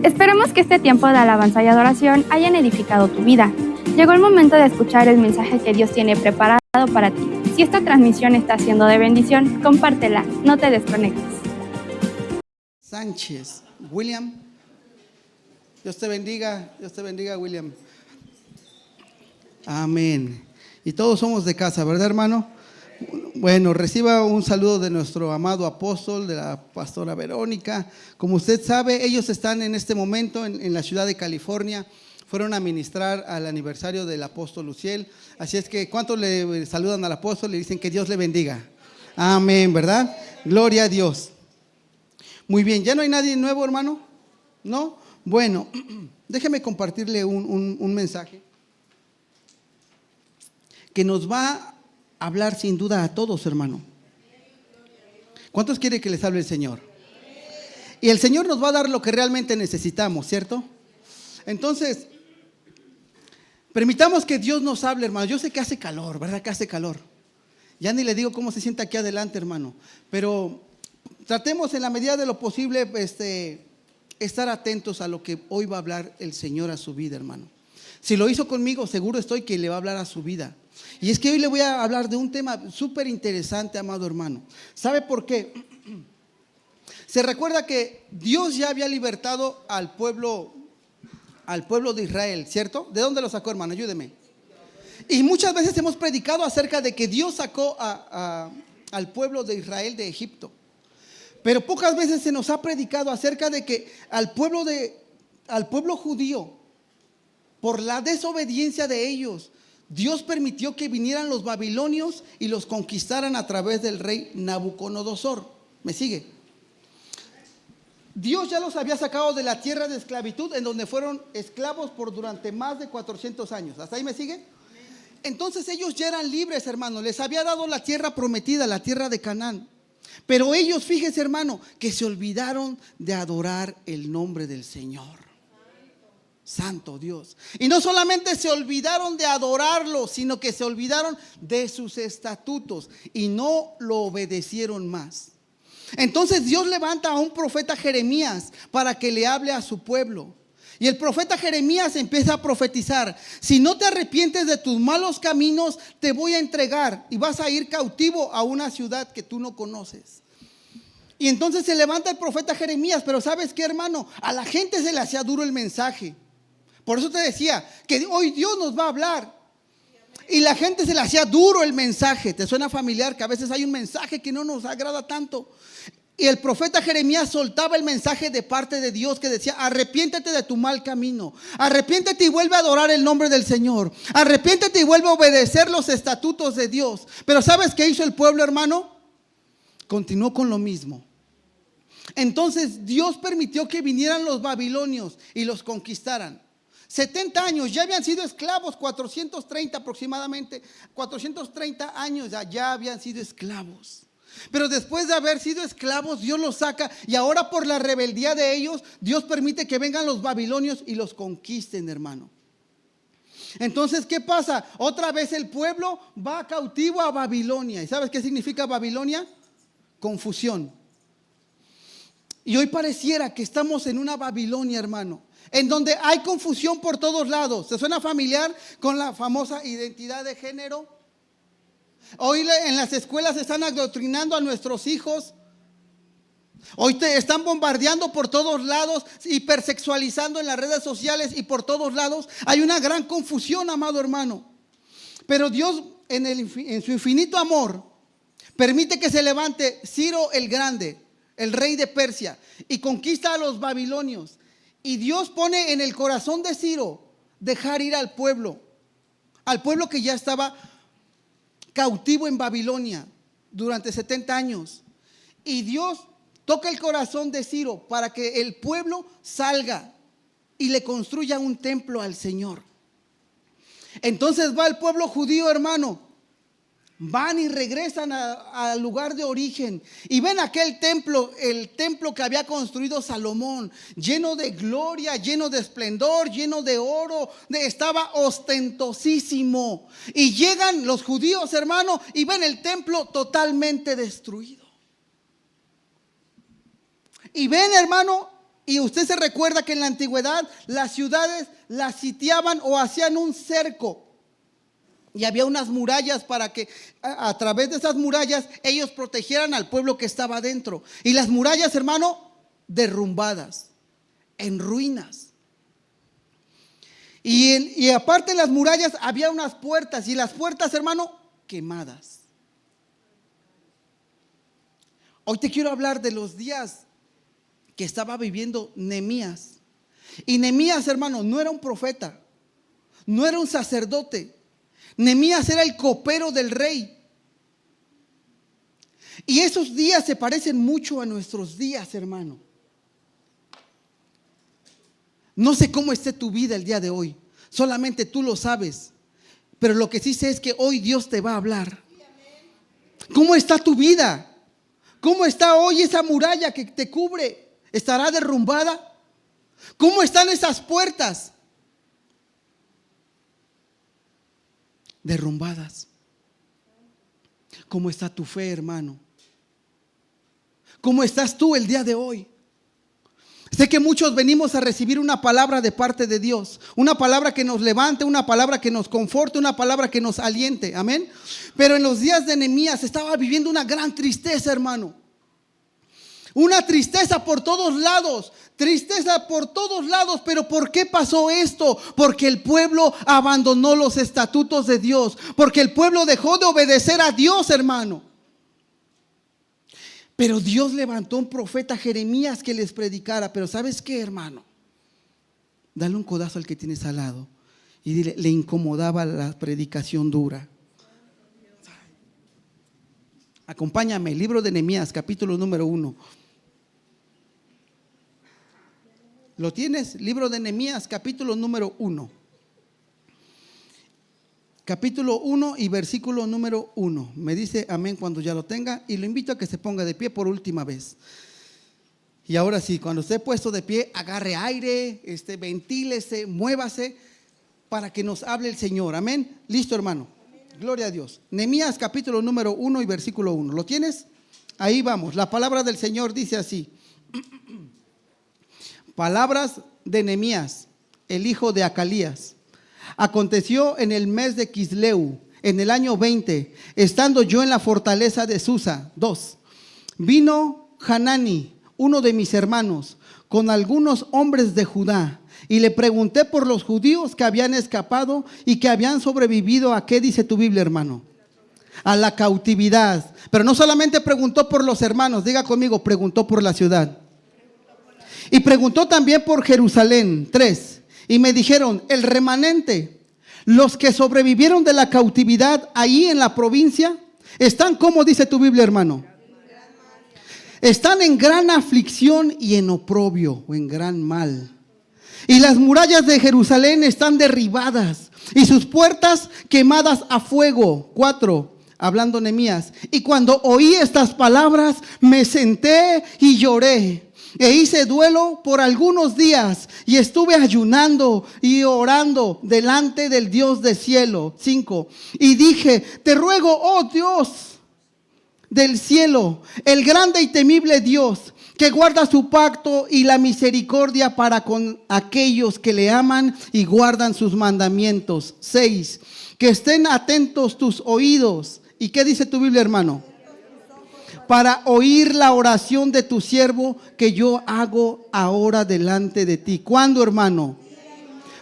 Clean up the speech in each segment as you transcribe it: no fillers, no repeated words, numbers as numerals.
Esperamos que este tiempo de alabanza y adoración hayan edificado tu vida. Llegó el momento de escuchar el mensaje que Dios tiene preparado para ti. Si esta transmisión está siendo de bendición, compártela, no te desconectes. Sánchez, William, Dios te bendiga, William. Amén. Y todos somos de casa, ¿verdad, hermano? Bueno, reciba un saludo de nuestro amado apóstol, de la pastora Verónica. Como usted sabe, ellos están en este momento en la ciudad de California. Fueron a ministrar al aniversario del apóstol Luciel. Así es que, ¿cuántos le saludan al apóstol? Le dicen que Dios le bendiga. Amén, ¿verdad? Gloria a Dios. Muy bien, ¿ya no hay nadie nuevo, hermano? ¿No? Bueno, déjeme compartirle un mensaje que nos va a hablar sin duda a todos, hermano. ¿Cuántos quiere que les hable el Señor? Y el Señor nos va a dar lo que realmente necesitamos, ¿cierto? Entonces, permitamos que Dios nos hable, hermano. Yo sé que hace calor, ¿verdad que hace calor? Ya ni le digo cómo se siente aquí adelante, hermano. Pero tratemos en la medida de lo posible estar atentos a lo que hoy va a hablar el Señor a su vida, hermano. Si lo hizo conmigo, seguro estoy que le va a hablar a su vida. Y es que hoy le voy a hablar de un tema súper interesante, amado hermano. ¿Sabe por qué? Se recuerda que Dios ya había libertado al pueblo de Israel, ¿cierto? ¿De dónde lo sacó, hermano? Ayúdeme. Y muchas veces hemos predicado acerca de que Dios sacó al pueblo de Israel de Egipto. Pero pocas veces se nos ha predicado acerca de que al pueblo judío, por la desobediencia de ellos, Dios permitió que vinieran los babilonios y los conquistaran a través del rey Nabucodonosor. ¿Me sigue? Dios ya los había sacado de la tierra de esclavitud, en donde fueron esclavos durante más de 400 años. ¿Hasta ahí me sigue? Entonces ellos ya eran libres, hermano. Les había dado la tierra prometida, la tierra de Canaán. Pero ellos, fíjese, hermano, que se olvidaron de adorar el nombre del Señor. Santo Dios. Y no solamente se olvidaron de adorarlo, sino que se olvidaron de sus estatutos y no lo obedecieron más. Entonces Dios levanta a un profeta Jeremías para que le hable a su pueblo. Y el profeta Jeremías empieza a profetizar: si no te arrepientes de tus malos caminos, te voy a entregar y vas a ir cautivo a una ciudad que tú no conoces. Y entonces se levanta el profeta Jeremías, pero ¿sabes qué, hermano? A la gente se le hacía duro el mensaje. Por eso te decía que hoy Dios nos va a hablar. Y la gente se le hacía duro el mensaje. ¿Te suena familiar que a veces hay un mensaje que no nos agrada tanto? Y el profeta Jeremías soltaba el mensaje de parte de Dios que decía: arrepiéntete de tu mal camino, arrepiéntete y vuelve a adorar el nombre del Señor, arrepiéntete y vuelve a obedecer los estatutos de Dios. Pero ¿sabes qué hizo el pueblo, hermano? Continuó con lo mismo. Entonces Dios permitió que vinieran los babilonios y los conquistaran. 70 años, ya habían sido esclavos, 430 aproximadamente, 430 años ya habían sido esclavos. Pero después de haber sido esclavos, Dios los saca, y ahora por la rebeldía de ellos, Dios permite que vengan los babilonios y los conquisten, hermano. Entonces, ¿qué pasa? Otra vez el pueblo va cautivo a Babilonia. ¿Y sabes qué significa Babilonia? Confusión. Y hoy pareciera que estamos en una Babilonia, hermano, en donde hay confusión por todos lados. ¿Se suena familiar con la famosa identidad de género? Hoy en las escuelas están adoctrinando a nuestros hijos. Hoy te están bombardeando por todos lados, hipersexualizando en las redes sociales y por todos lados. Hay una gran confusión, amado hermano. Pero Dios en su infinito amor permite que se levante Ciro el Grande, el rey de Persia, y conquista a los babilonios. Y Dios pone en el corazón de Ciro dejar ir al pueblo que ya estaba cautivo en Babilonia durante 70 años. Y Dios toca el corazón de Ciro para que el pueblo salga y le construya un templo al Señor. Entonces va el pueblo judío, hermano. Van y regresan al lugar de origen y ven aquel templo, el templo que había construido Salomón, lleno de gloria, lleno de esplendor, lleno de oro, estaba ostentosísimo. Y llegan los judíos, hermano, y ven el templo totalmente destruido. Y ven, hermano, Y usted se recuerda que en la antigüedad las ciudades las sitiaban o hacían un cerco. Y había unas murallas para que a través de esas murallas ellos protegieran al pueblo que estaba adentro. Y las murallas, hermano, derrumbadas, en ruinas. Y aparte de las murallas había unas puertas, y las puertas, hermano, quemadas. Hoy te quiero hablar de los días que estaba viviendo Nehemías. Y Nehemías, hermano, no era un profeta, no era un sacerdote. Nehemías era el copero del rey. Y esos días se parecen mucho a nuestros días, hermano. No sé cómo esté tu vida el día de hoy, solamente tú lo sabes. Pero lo que sí sé es que hoy Dios te va a hablar. ¿Cómo está tu vida? ¿Cómo está hoy esa muralla que te cubre? ¿Estará derrumbada? ¿Cómo están esas puertas? Derrumbadas. ¿Cómo está tu fe, hermano? ¿Cómo estás tú el día de hoy? Sé que muchos venimos a recibir una palabra de parte de Dios, una palabra que nos levante, una palabra que nos conforte, una palabra que nos aliente, amén. Pero en los días de Nehemías estaba viviendo una gran tristeza, hermano. Una tristeza por todos lados, pero ¿por qué pasó esto? Porque el pueblo abandonó los estatutos de Dios, porque el pueblo dejó de obedecer a Dios, hermano. Pero Dios levantó un profeta, Jeremías, que les predicara. Pero ¿sabes qué, hermano? Dale un codazo al que tienes al lado y dile, le incomodaba la predicación dura. Acompáñame, libro de Nehemías, capítulo número 1. ¿Lo tienes? Libro de Nehemías, capítulo número 1. Capítulo 1 y versículo número 1. Me dice amén cuando ya lo tenga, y lo invito a que se ponga de pie por última vez. Y ahora sí, cuando esté puesto de pie, agarre aire, ventílese, muévase para que nos hable el Señor. Amén. Listo, hermano. Gloria a Dios. Nehemías, capítulo número 1 y versículo 1. ¿Lo tienes? Ahí vamos. La palabra del Señor dice así. Palabras de Nehemías, el hijo de Acalías. Aconteció en el mes de Quisleu, en el año 20, estando yo en la fortaleza de Susa. 2. Vino Hanani, uno de mis hermanos, con algunos hombres de Judá, y le pregunté por los judíos que habían escapado y que habían sobrevivido a, ¿qué dice tu Biblia, hermano? A la cautividad. Pero no solamente preguntó por los hermanos, diga conmigo, preguntó por la ciudad. Y preguntó también por Jerusalén. 3. Y me dijeron, el remanente, los que sobrevivieron de la cautividad ahí en la provincia, están, ¿cómo dice tu Biblia, hermano? Están en gran aflicción y en oprobio, o en gran mal. Y las murallas de Jerusalén están derribadas y sus puertas quemadas a fuego. 4. Hablando Nehemías. Y cuando oí estas palabras, me senté y lloré. E hice duelo por algunos días y estuve ayunando y orando delante del Dios del cielo. 5. Y dije, te ruego, oh Dios del cielo, el grande y temible Dios, que guarda su pacto y la misericordia para con aquellos que le aman y guardan sus mandamientos. 6. Que estén atentos tus oídos. ¿Y qué dice tu Biblia, hermano? Para oír la oración de tu siervo que yo hago ahora delante de ti. ¿Cuándo, hermano?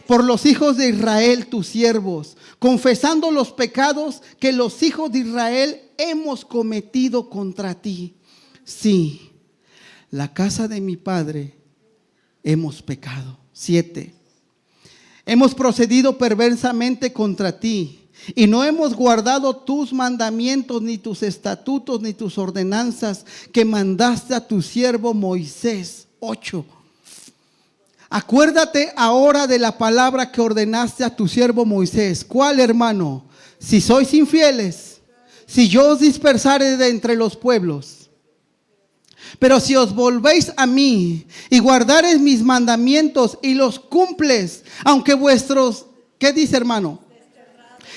Por los hijos de Israel, tus siervos, confesando los pecados que los hijos de Israel hemos cometido contra ti. Sí, la casa de mi padre hemos pecado. 7. Hemos procedido perversamente contra ti. Y no hemos guardado tus mandamientos, ni tus estatutos, ni tus ordenanzas que mandaste a tu siervo Moisés. 8. Acuérdate ahora de la palabra que ordenaste a tu siervo Moisés. ¿Cuál, hermano? Si sois infieles, si yo os dispersare de entre los pueblos, pero si os volvéis a mí y guardareis mis mandamientos y los cumples, aunque vuestros, ¿qué dice, hermano?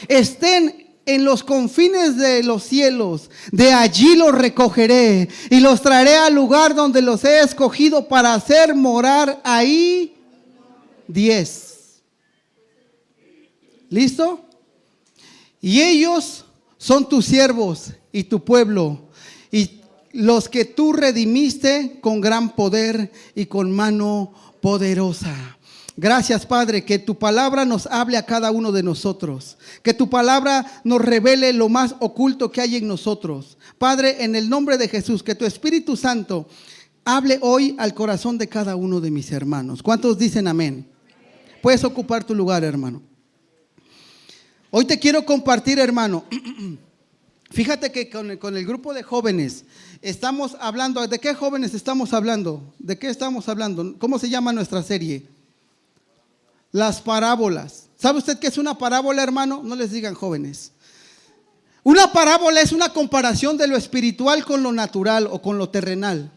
Estén en los confines de los cielos, de allí los recogeré y los traeré al lugar donde los he escogido para hacer morar ahí 10. ¿Listo? Y ellos son tus siervos y tu pueblo, y los que tú redimiste con gran poder y con mano poderosa. Gracias, Padre, que tu palabra nos hable a cada uno de nosotros, que tu palabra nos revele lo más oculto que hay en nosotros. Padre, en el nombre de Jesús, que tu Espíritu Santo hable hoy al corazón de cada uno de mis hermanos. ¿Cuántos dicen amén? Puedes ocupar tu lugar, hermano. Hoy te quiero compartir, hermano. Fíjate que con el grupo de jóvenes estamos hablando. ¿De qué jóvenes estamos hablando? ¿De qué estamos hablando? ¿Cómo se llama nuestra serie? Las parábolas. ¿Sabe usted qué es una parábola, hermano? No les digan jóvenes. Una parábola es una comparación de lo espiritual con lo natural o con lo terrenal.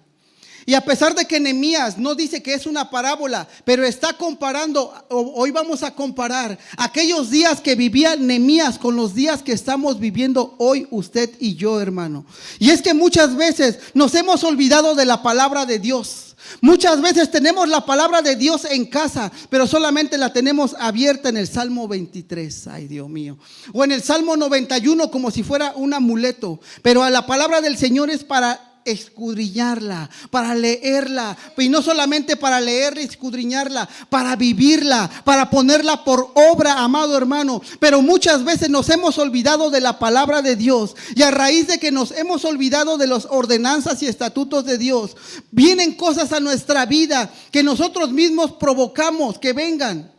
Y a pesar de que Nehemías no dice que es una parábola, pero está comparando, hoy vamos a comparar aquellos días que vivía Nehemías con los días que estamos viviendo hoy usted y yo, hermano. Y es que muchas veces nos hemos olvidado de la palabra de Dios. Muchas veces tenemos la palabra de Dios en casa, pero solamente la tenemos abierta en el Salmo 23, ay Dios mío, o en el Salmo 91 como si fuera un amuleto. Pero la palabra del Señor es para escudriñarla, para leerla, y no solamente para leerla y escudriñarla, para vivirla, para ponerla por obra, amado hermano. Pero muchas veces nos hemos olvidado de la palabra de Dios, y a raíz de que nos hemos olvidado de las ordenanzas y estatutos de Dios, vienen cosas a nuestra vida que nosotros mismos provocamos que vengan.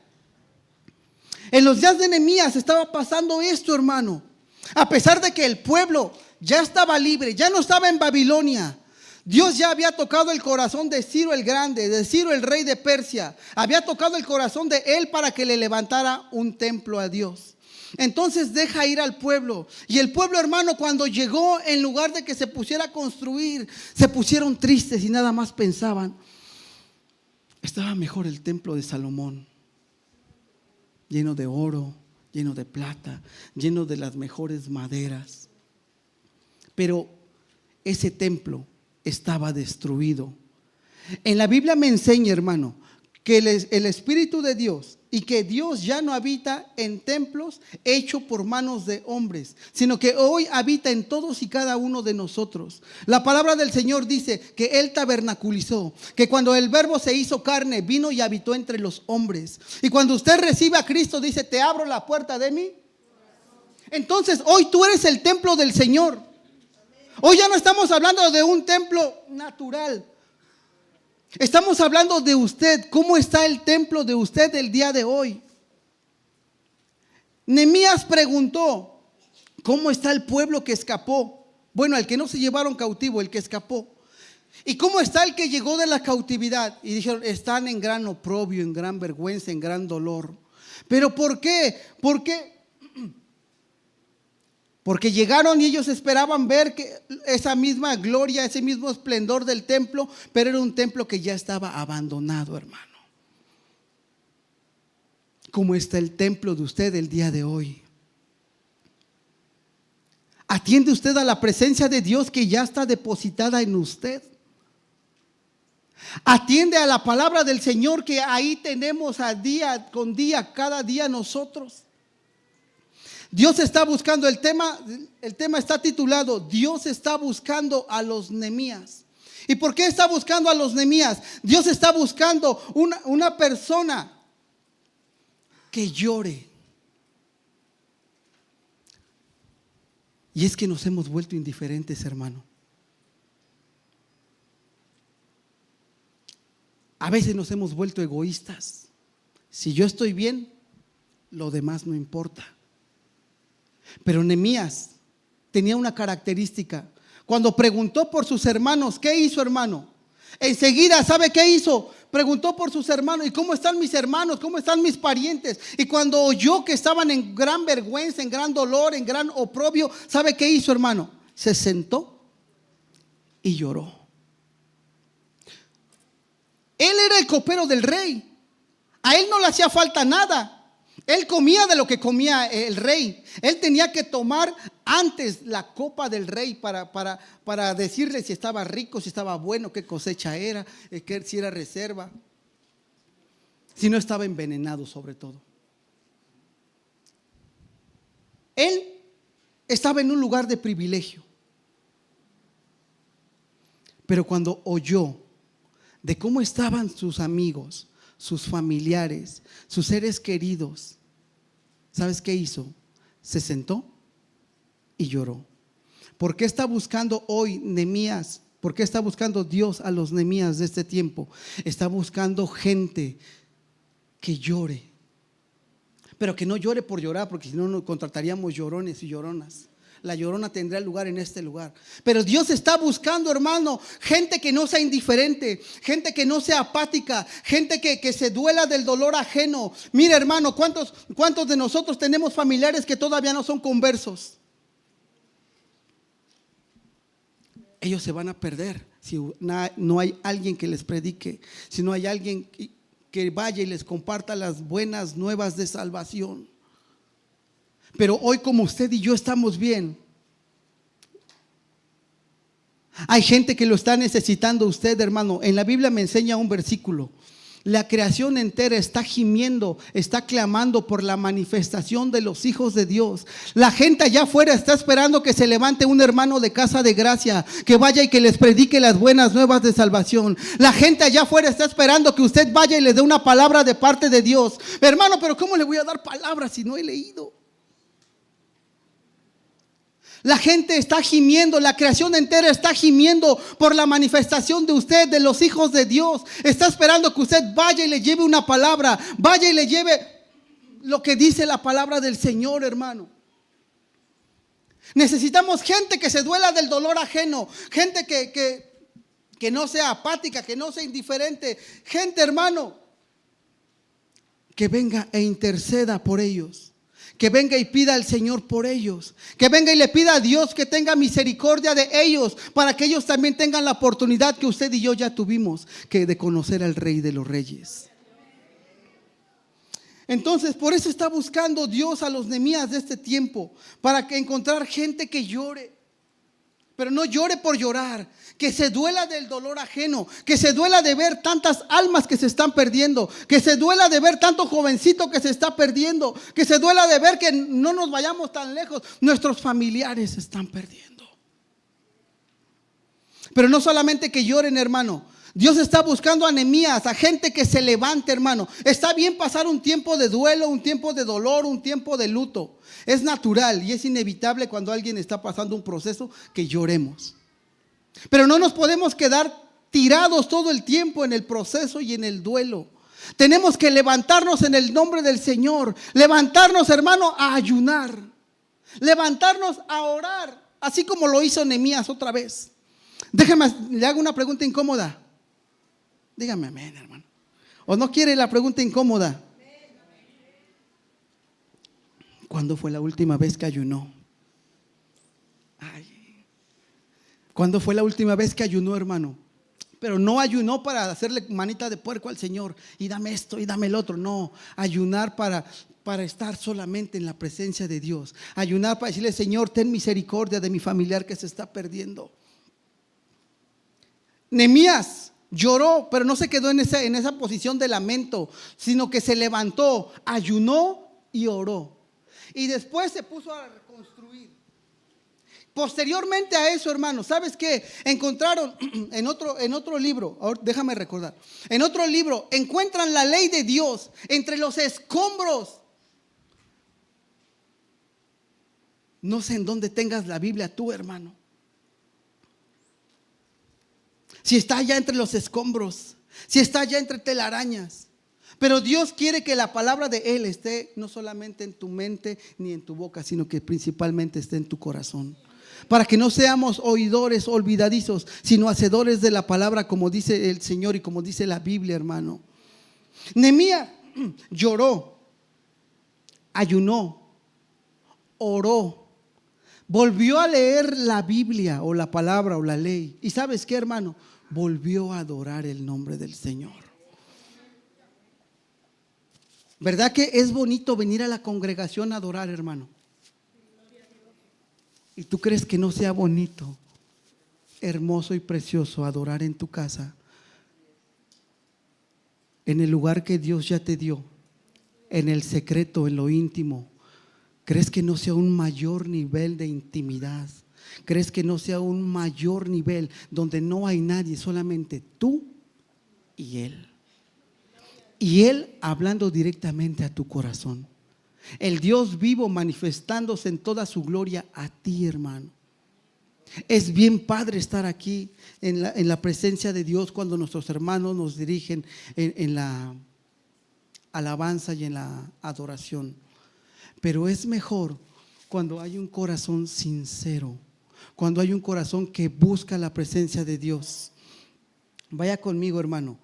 En los días de Nehemías estaba pasando esto, hermano. A pesar de que el pueblo ya estaba libre, ya no estaba en Babilonia, Dios ya había tocado el corazón de Ciro el Grande, de Ciro el rey de Persia. Había tocado el corazón de él para que le levantara un templo a Dios. Entonces deja ir al pueblo. Y el pueblo, hermano, cuando llegó, en lugar de que se pusiera a construir, se pusieron tristes y nada más pensaban: estaba mejor el templo de Salomón, lleno de oro, lleno de plata, lleno de las mejores maderas. Pero ese templo estaba destruido. En la Biblia me enseña, hermano, que el Espíritu de Dios, y que Dios ya no habita en templos hechos por manos de hombres, sino que hoy habita en todos y cada uno de nosotros. La palabra del Señor dice que Él tabernaculizó, que cuando el Verbo se hizo carne, vino y habitó entre los hombres. Y cuando usted recibe a Cristo, dice: te abro la puerta de mí. Entonces hoy tú eres el templo del Señor. Hoy ya no estamos hablando de un templo natural. Estamos hablando de usted. ¿Cómo está el templo de usted el día de hoy? Nehemías preguntó: ¿cómo está el pueblo que escapó? Bueno, el que no se llevaron cautivo, el que escapó. ¿Y cómo está el que llegó de la cautividad? Y dijeron: están en gran oprobio, en gran vergüenza, en gran dolor. ¿Pero por qué? ¿Por qué? Porque llegaron y ellos esperaban ver que esa misma gloria, ese mismo esplendor del templo, pero era un templo que ya estaba abandonado, hermano. ¿Cómo está el templo de usted el día de hoy? ¿Atiende usted a la presencia de Dios que ya está depositada en usted? ¿Atiende a la palabra del Señor que ahí tenemos a día con día, cada día nosotros? Dios está buscando, el tema está titulado: Dios está buscando a los Nehemías. ¿Y por qué está buscando a los Nehemías? Dios está buscando una persona que llore. Y es que nos hemos vuelto indiferentes, hermano. A veces nos hemos vuelto egoístas. Si yo estoy bien, lo demás no importa. Pero Nehemías tenía una característica. Cuando preguntó por sus hermanos, ¿qué hizo, hermano? Enseguida, ¿sabe qué hizo? Preguntó por sus hermanos: ¿y cómo están mis hermanos? ¿Cómo están mis parientes? Y cuando oyó que estaban en gran vergüenza, en gran dolor, en gran oprobio, ¿sabe qué hizo, hermano? Se sentó y lloró. Él era el copero del rey. A él no le hacía falta nada. Él comía de lo que comía el rey. Él tenía que tomar antes la copa del rey para decirle si estaba rico, si estaba bueno, qué cosecha era, si era reserva, si no estaba envenenado sobre todo. Él estaba en un lugar de privilegio. Pero cuando oyó de cómo estaban sus amigos, sus familiares, sus seres queridos, ¿sabes qué hizo? Se sentó y lloró. ¿Por qué está buscando hoy Nehemías? ¿Por qué está buscando Dios a los Nehemías de este tiempo? Está buscando gente que llore, pero que no llore por llorar, porque si no, no contrataríamos llorones y lloronas. La llorona tendrá lugar en este lugar. Pero Dios está buscando, hermano, gente que no sea indiferente, gente que no sea apática, gente que se duela del dolor ajeno. Mira, hermano, ¿cuántos de nosotros tenemos familiares que todavía no son conversos? Ellos se van a perder si no hay alguien que les predique, si no hay alguien que vaya y les comparta las buenas nuevas de salvación. Pero hoy, como usted y yo estamos bien, hay gente que lo está necesitando usted, hermano. En la Biblia me enseña un versículo. La creación entera está gimiendo, está clamando por la manifestación de los hijos de Dios. La gente allá afuera está esperando que se levante un hermano de Casa de Gracia, que vaya y que les predique las buenas nuevas de salvación. La gente allá afuera está esperando que usted vaya y les dé una palabra de parte de Dios. Hermano, pero ¿cómo le voy a dar palabras si no he leído? La gente está gimiendo, la creación entera está gimiendo por la manifestación de usted, de los hijos de Dios. Está esperando que usted vaya y le lleve una palabra, vaya y le lleve lo que dice la palabra del Señor, hermano. Necesitamos gente que se duela del dolor ajeno, gente que no sea apática, que no sea indiferente, gente, hermano, que venga e interceda por ellos. Que venga y pida al Señor por ellos. Que venga y le pida a Dios que tenga misericordia de ellos, para que ellos también tengan la oportunidad que usted y yo ya tuvimos, que de conocer al Rey de los Reyes. Entonces, por eso está buscando Dios a los Nehemías de este tiempo, para que encontrar gente que llore, pero no llore por llorar, que se duela del dolor ajeno, que se duela de ver tantas almas que se están perdiendo, que se duela de ver tanto jovencito que se está perdiendo, que se duela de ver que no nos vayamos tan lejos, nuestros familiares se están perdiendo. Pero no solamente que lloren, hermano. Dios está buscando a Nehemías, a gente que se levante, hermano. Está bien pasar un tiempo de duelo, un tiempo de dolor, un tiempo de luto. Es natural y es inevitable cuando alguien está pasando un proceso que lloremos. Pero no nos podemos quedar tirados todo el tiempo en el proceso y en el duelo. Tenemos que levantarnos en el nombre del Señor. Levantarnos, hermano, a ayunar. Levantarnos a orar, así como lo hizo Nehemías otra vez. Déjeme, le hago una pregunta incómoda. Dígame amén, hermano. ¿O no quiere la pregunta incómoda? ¿Cuándo fue la última vez que ayunó? Ay. ¿Cuándo fue la última vez que ayunó, hermano? Pero no ayunó para hacerle manita de puerco al Señor y dame esto y dame el otro. No, ayunar para estar solamente en la presencia de Dios. Ayunar para decirle: Señor, ten misericordia de mi familiar que se está perdiendo. Nehemías lloró, pero no se quedó en esa posición de lamento, sino que se levantó, ayunó y oró. Y después se puso a reconstruir. Posteriormente a eso, hermano, ¿sabes qué? Encontraron en otro libro, ahora déjame recordar, en otro libro encuentran la ley de Dios entre los escombros. No sé en dónde tengas la Biblia tú, hermano. Si está allá entre los escombros, si está allá entre telarañas. Pero Dios quiere que la palabra de Él esté no solamente en tu mente ni en tu boca, sino que principalmente esté en tu corazón. Para que no seamos oidores olvidadizos, sino hacedores de la palabra, como dice el Señor y como dice la Biblia, hermano. Nehemías lloró, ayunó, oró, volvió a leer la Biblia o la palabra o la ley. ¿Y sabes qué, hermano? Volvió a adorar el nombre del Señor. ¿Verdad que es bonito venir a la congregación a adorar, hermano? ¿Y tú crees que no sea bonito, hermoso y precioso adorar en tu casa, en el lugar que Dios ya te dio, en el secreto, en lo íntimo? ¿Crees que no sea un mayor nivel de intimidad? ¿Crees que no sea un mayor nivel donde no hay nadie, solamente tú y Él? Y Él hablando directamente a tu corazón. El Dios vivo manifestándose en toda su gloria a ti, hermano. Es bien padre estar aquí en la presencia de Dios cuando nuestros hermanos nos dirigen en la alabanza y en la adoración. Pero es mejor cuando hay un corazón sincero, cuando hay un corazón que busca la presencia de Dios. Vaya conmigo, hermano.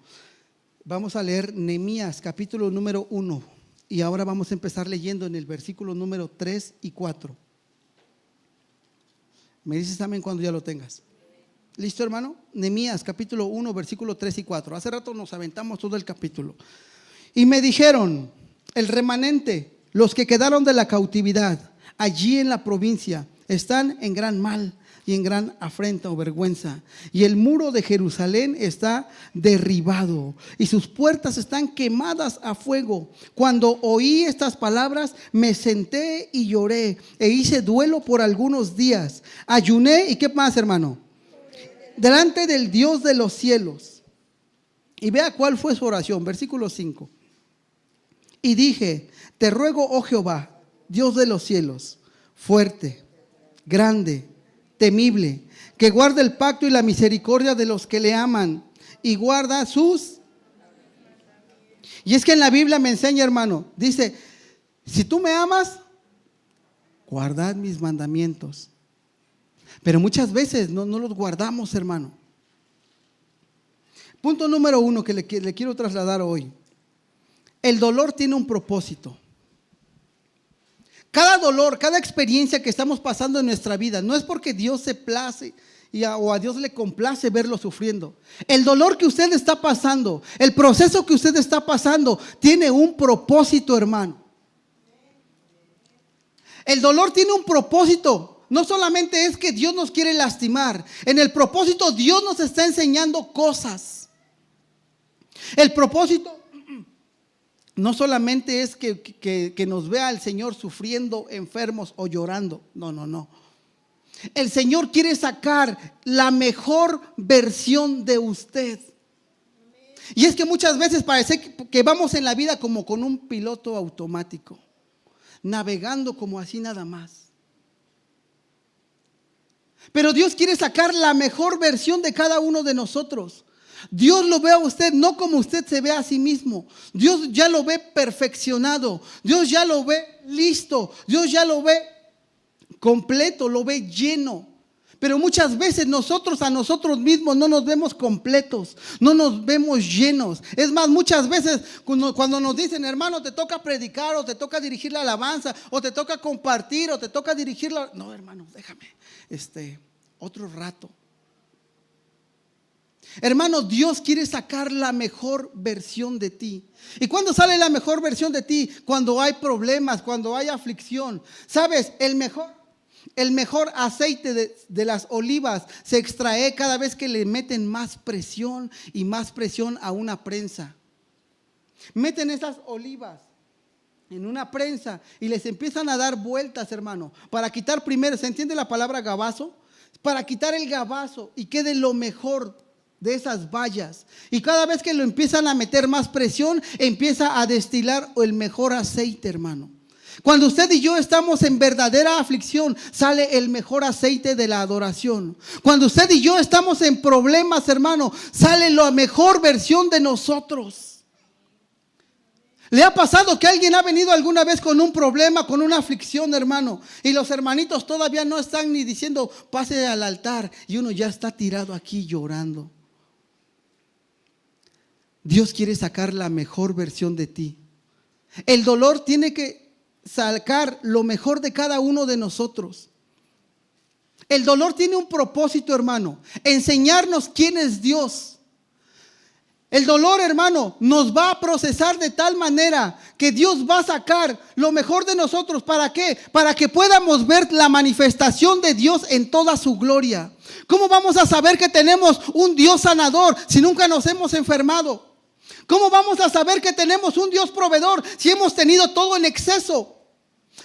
Vamos a leer Nehemías capítulo número 1 y ahora vamos a empezar leyendo en el versículo número 3 y 4. Me dices también cuando ya lo tengas. ¿Listo, hermano? Nehemías capítulo 1 versículo 3 y 4. Hace rato nos aventamos todo el capítulo. Y me dijeron, el remanente, los que quedaron de la cautividad allí en la provincia, están en gran mal y en gran afrenta o vergüenza, y el muro de Jerusalén está derribado y sus puertas están quemadas a fuego. Cuando oí estas palabras, me senté y lloré e hice duelo por algunos días. Ayuné y ¿qué más, hermano? Delante del Dios de los cielos. Y vea cuál fue su oración, versículo 5. Y dije, te ruego, oh Jehová, Dios de los cielos, fuerte, grande, temible, que guarde el pacto y la misericordia de los que le aman y guarda sus. Y es que en la Biblia me enseña, hermano, dice, si tú me amas, guardad mis mandamientos. Pero muchas veces no los guardamos, hermano. Punto número 1 que le quiero trasladar hoy. El dolor tiene un propósito. Cada dolor, cada experiencia que estamos pasando en nuestra vida, no es porque Dios se place o a Dios le complace verlo sufriendo. El dolor que usted está pasando, el proceso que usted está pasando, tiene un propósito, hermano. El dolor tiene un propósito. No solamente es que Dios nos quiere lastimar. En el propósito Dios nos está enseñando cosas. El propósito no solamente es que nos vea el Señor sufriendo, enfermos o llorando. No. El Señor quiere sacar la mejor versión de usted. Y es que muchas veces parece que vamos en la vida como con un piloto automático, navegando como así nada más. Pero Dios quiere sacar la mejor versión de cada uno de nosotros. Dios lo ve a usted no como usted se ve a sí mismo. Dios ya lo ve perfeccionado. Dios ya lo ve listo. Dios ya lo ve completo, lo ve lleno. Pero muchas veces nosotros a nosotros mismos no nos vemos completos, no nos vemos llenos. Es más, muchas veces cuando nos dicen, hermano, te toca predicar o te toca dirigir la alabanza o te toca compartir o te toca dirigir la... No, hermano, déjame otro rato. Hermano, Dios quiere sacar la mejor versión de ti. ¿Y cuándo sale la mejor versión de ti? Cuando hay problemas, cuando hay aflicción. ¿Sabes? El mejor aceite de las olivas se extrae cada vez que le meten más presión y más presión a una prensa. Meten esas olivas en una prensa y les empiezan a dar vueltas, hermano, para quitar primero, ¿se entiende la palabra gabazo? Para quitar el gabazo y quede lo mejor de esas bayas. Y cada vez que lo empiezan a meter más presión, empieza a destilar el mejor aceite, hermano. Cuando usted y yo estamos en verdadera aflicción, sale el mejor aceite de la adoración. Cuando usted y yo estamos en problemas, hermano, sale la mejor versión de nosotros. ¿Le ha pasado que alguien ha venido alguna vez con un problema, con una aflicción, hermano? Y los hermanitos todavía no están ni diciendo, pase al altar, y uno ya está tirado aquí llorando. Dios quiere sacar la mejor versión de ti. El dolor tiene que sacar lo mejor de cada uno de nosotros. El dolor tiene un propósito, hermano, enseñarnos quién es Dios. El dolor, hermano, nos va a procesar de tal manera que Dios va a sacar lo mejor de nosotros. ¿Para qué? Para que podamos ver la manifestación de Dios en toda su gloria. ¿Cómo vamos a saber que tenemos un Dios sanador si nunca nos hemos enfermado? ¿Cómo vamos a saber que tenemos un Dios proveedor si hemos tenido todo en exceso?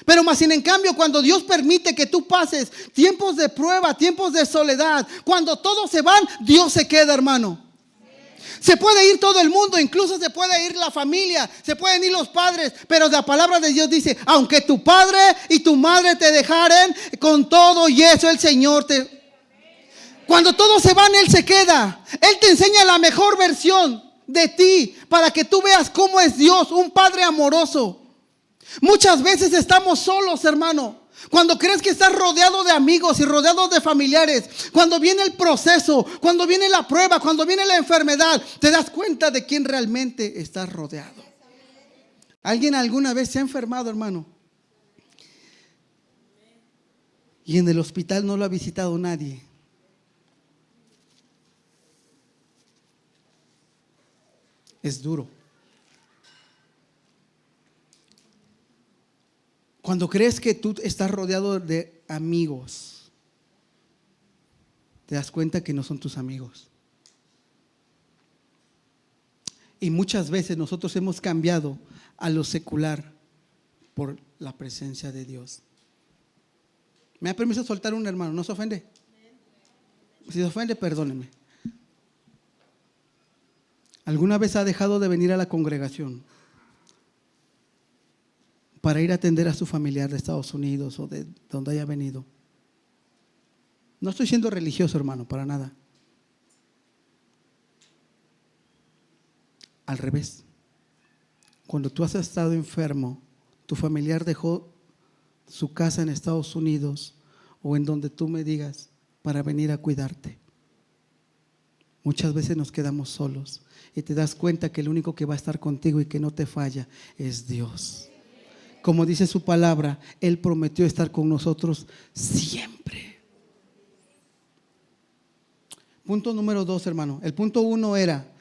Pero más sin en cambio, cuando Dios permite que tú pases tiempos de prueba, tiempos de soledad, cuando todos se van, Dios se queda, hermano. Se puede ir todo el mundo, incluso se puede ir la familia, se pueden ir los padres, pero la palabra de Dios dice, aunque tu padre y tu madre te dejaren, con todo y eso el Señor te... Cuando todos se van, Él se queda. Él te enseña la mejor versión de ti para que tú veas cómo es Dios, un Padre amoroso. Muchas veces estamos solos, hermano. Cuando crees que estás rodeado de amigos y rodeado de familiares, cuando viene el proceso, cuando viene la prueba, cuando viene la enfermedad, te das cuenta de quién realmente estás rodeado. ¿Alguien alguna vez se ha enfermado, hermano? Y en el hospital no lo ha visitado nadie. Es duro. Cuando crees que tú estás rodeado de amigos, te das cuenta que no son tus amigos. Y muchas veces nosotros hemos cambiado a lo secular por la presencia de Dios. ¿Me da permiso soltar un hermano? ¿No se ofende? Si se ofende, perdónenme. ¿Alguna vez ha dejado de venir a la congregación para ir a atender a su familiar de Estados Unidos o de donde haya venido? No estoy siendo religioso, hermano, para nada. Al revés. Cuando tú has estado enfermo, tu familiar dejó su casa en Estados Unidos o en donde tú me digas para venir a cuidarte. Muchas veces nos quedamos solos y te das cuenta que el único que va a estar contigo y que no te falla es Dios. Como dice su palabra, Él prometió estar con nosotros siempre. Punto número 2, hermano. El punto 1 era,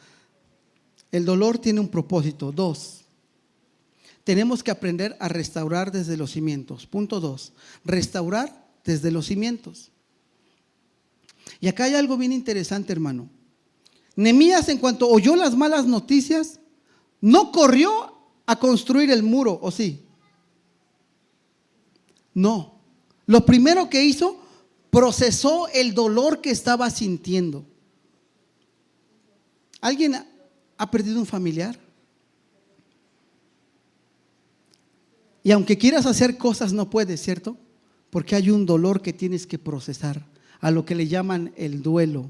el dolor tiene un propósito. 2, tenemos que aprender a restaurar desde los cimientos. Punto 2, restaurar desde los cimientos. Y acá hay algo bien interesante, hermano. Nehemías, en cuanto oyó las malas noticias, no corrió a construir el muro, ¿o sí? No. Lo primero que hizo, procesó el dolor que estaba sintiendo. ¿Alguien ha perdido un familiar? Y aunque quieras hacer cosas, no puedes, ¿cierto? Porque hay un dolor que tienes que procesar, a lo que le llaman el duelo.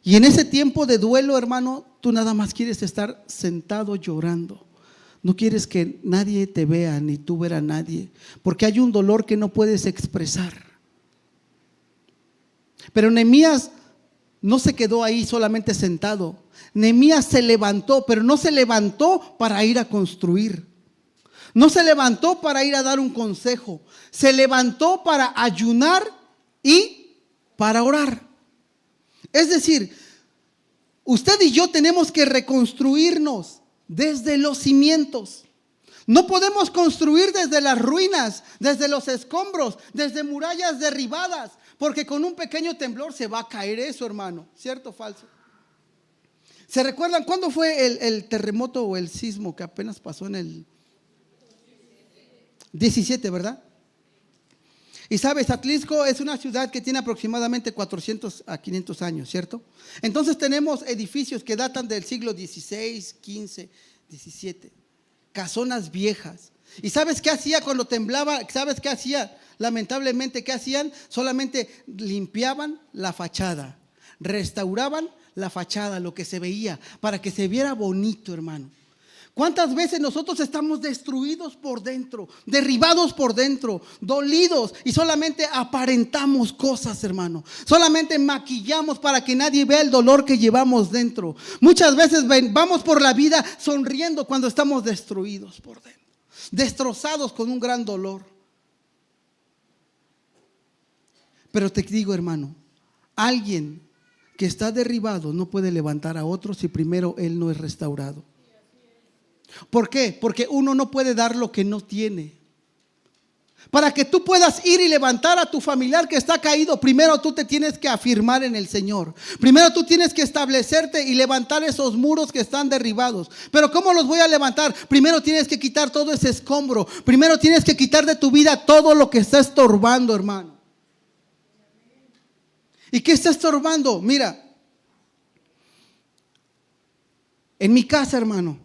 Y en ese tiempo de duelo, hermano, tú nada más quieres estar sentado llorando. No quieres que nadie te vea, ni tú ver a nadie, porque hay un dolor que no puedes expresar. Pero Nehemías no se quedó ahí solamente sentado. Nehemías se levantó, pero no se levantó para ir a construir. No se levantó para ir a dar un consejo. Se levantó para ayunar y para orar. Es decir, usted y yo tenemos que reconstruirnos desde los cimientos. No podemos construir desde las ruinas, desde los escombros, desde murallas derribadas, porque con un pequeño temblor se va a caer eso, hermano. ¿Cierto o falso? ¿Se recuerdan cuándo fue el terremoto o el sismo que apenas pasó en el 17, verdad? Y sabes, Atlisco es una ciudad que tiene aproximadamente 400 a 500 años, ¿cierto? Entonces tenemos edificios que datan del siglo XVI, XV, XVII, casonas viejas. ¿Y sabes qué hacía cuando temblaba? ¿Sabes qué hacía? Lamentablemente, ¿qué hacían? Solamente limpiaban la fachada, restauraban la fachada, lo que se veía, para que se viera bonito, hermano. ¿Cuántas veces nosotros estamos destruidos por dentro, derribados por dentro, dolidos y solamente aparentamos cosas, hermano? Solamente maquillamos para que nadie vea el dolor que llevamos dentro. Muchas veces vamos por la vida sonriendo cuando estamos destruidos por dentro, destrozados con un gran dolor. Pero te digo, hermano, alguien que está derribado no puede levantar a otro si primero él no es restaurado. ¿Por qué? Porque uno no puede dar lo que no tiene. Para que tú puedas ir y levantar a tu familiar que está caído, primero tú te tienes que afirmar en el Señor. Primero tú tienes que establecerte y levantar esos muros que están derribados. Pero ¿cómo los voy a levantar? Primero tienes que quitar todo ese escombro. Primero tienes que quitar de tu vida todo lo que está estorbando, hermano. ¿Y qué está estorbando? Mira, en mi casa, hermano,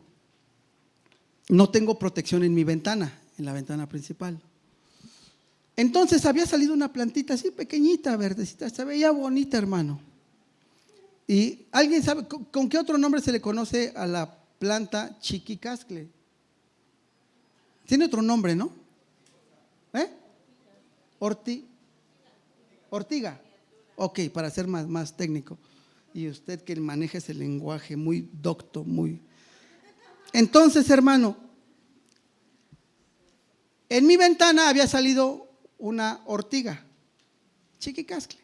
no tengo protección en mi ventana, en la ventana principal. Entonces había salido una plantita así pequeñita, verdecita, se veía bonita, hermano. ¿Y alguien sabe con qué otro nombre se le conoce a la planta chiquicascle? Tiene otro nombre, ¿no? Ortiga. Ok, para ser más técnico. Y usted que maneja ese lenguaje muy docto, muy... Entonces, hermano, en mi ventana había salido una ortiga, chiquicascle.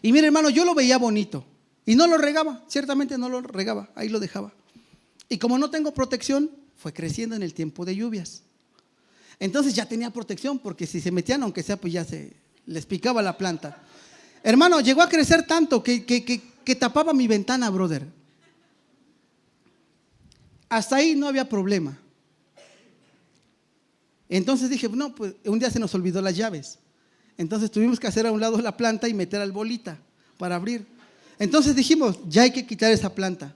Y mire, hermano, yo lo veía bonito y no lo regaba, ciertamente no lo regaba, ahí lo dejaba. Y como no tengo protección, fue creciendo en el tiempo de lluvias. Entonces ya tenía protección, porque si se metían, aunque sea, pues ya se les picaba la planta. Hermano, llegó a crecer tanto que tapaba mi ventana, brother. Hasta ahí no había problema. Entonces dije, no, pues un día se nos olvidó las llaves. Entonces tuvimos que hacer a un lado la planta y meter al bolita para abrir. Entonces dijimos, ya hay que quitar esa planta.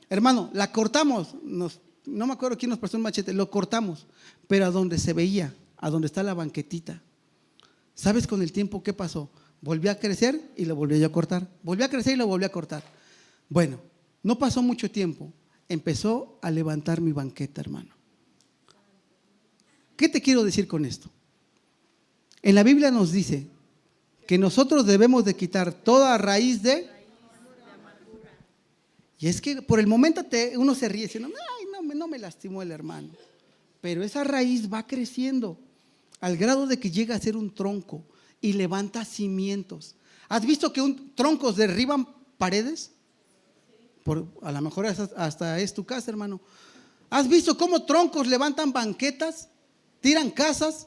Hermano, la cortamos. No me acuerdo quién nos prestó un machete, lo cortamos. Pero a donde se veía, a donde está la banquetita. ¿Sabes con el tiempo qué pasó? Volvió a crecer y lo volví a cortar. Volvió a crecer y lo volví a cortar. Bueno, no pasó mucho tiempo. Empezó a levantar mi banqueta, hermano. ¿Qué te quiero decir con esto? En la Biblia nos dice que nosotros debemos de quitar toda raíz de... Y es que por el momento uno se ríe diciendo, ay, no me lastimó el hermano. Pero esa raíz va creciendo al grado de que llega a ser un tronco y levanta cimientos. ¿Has visto que troncos derriban paredes? A lo mejor hasta es tu casa, hermano. ¿Has visto cómo troncos levantan banquetas? Tiran casas.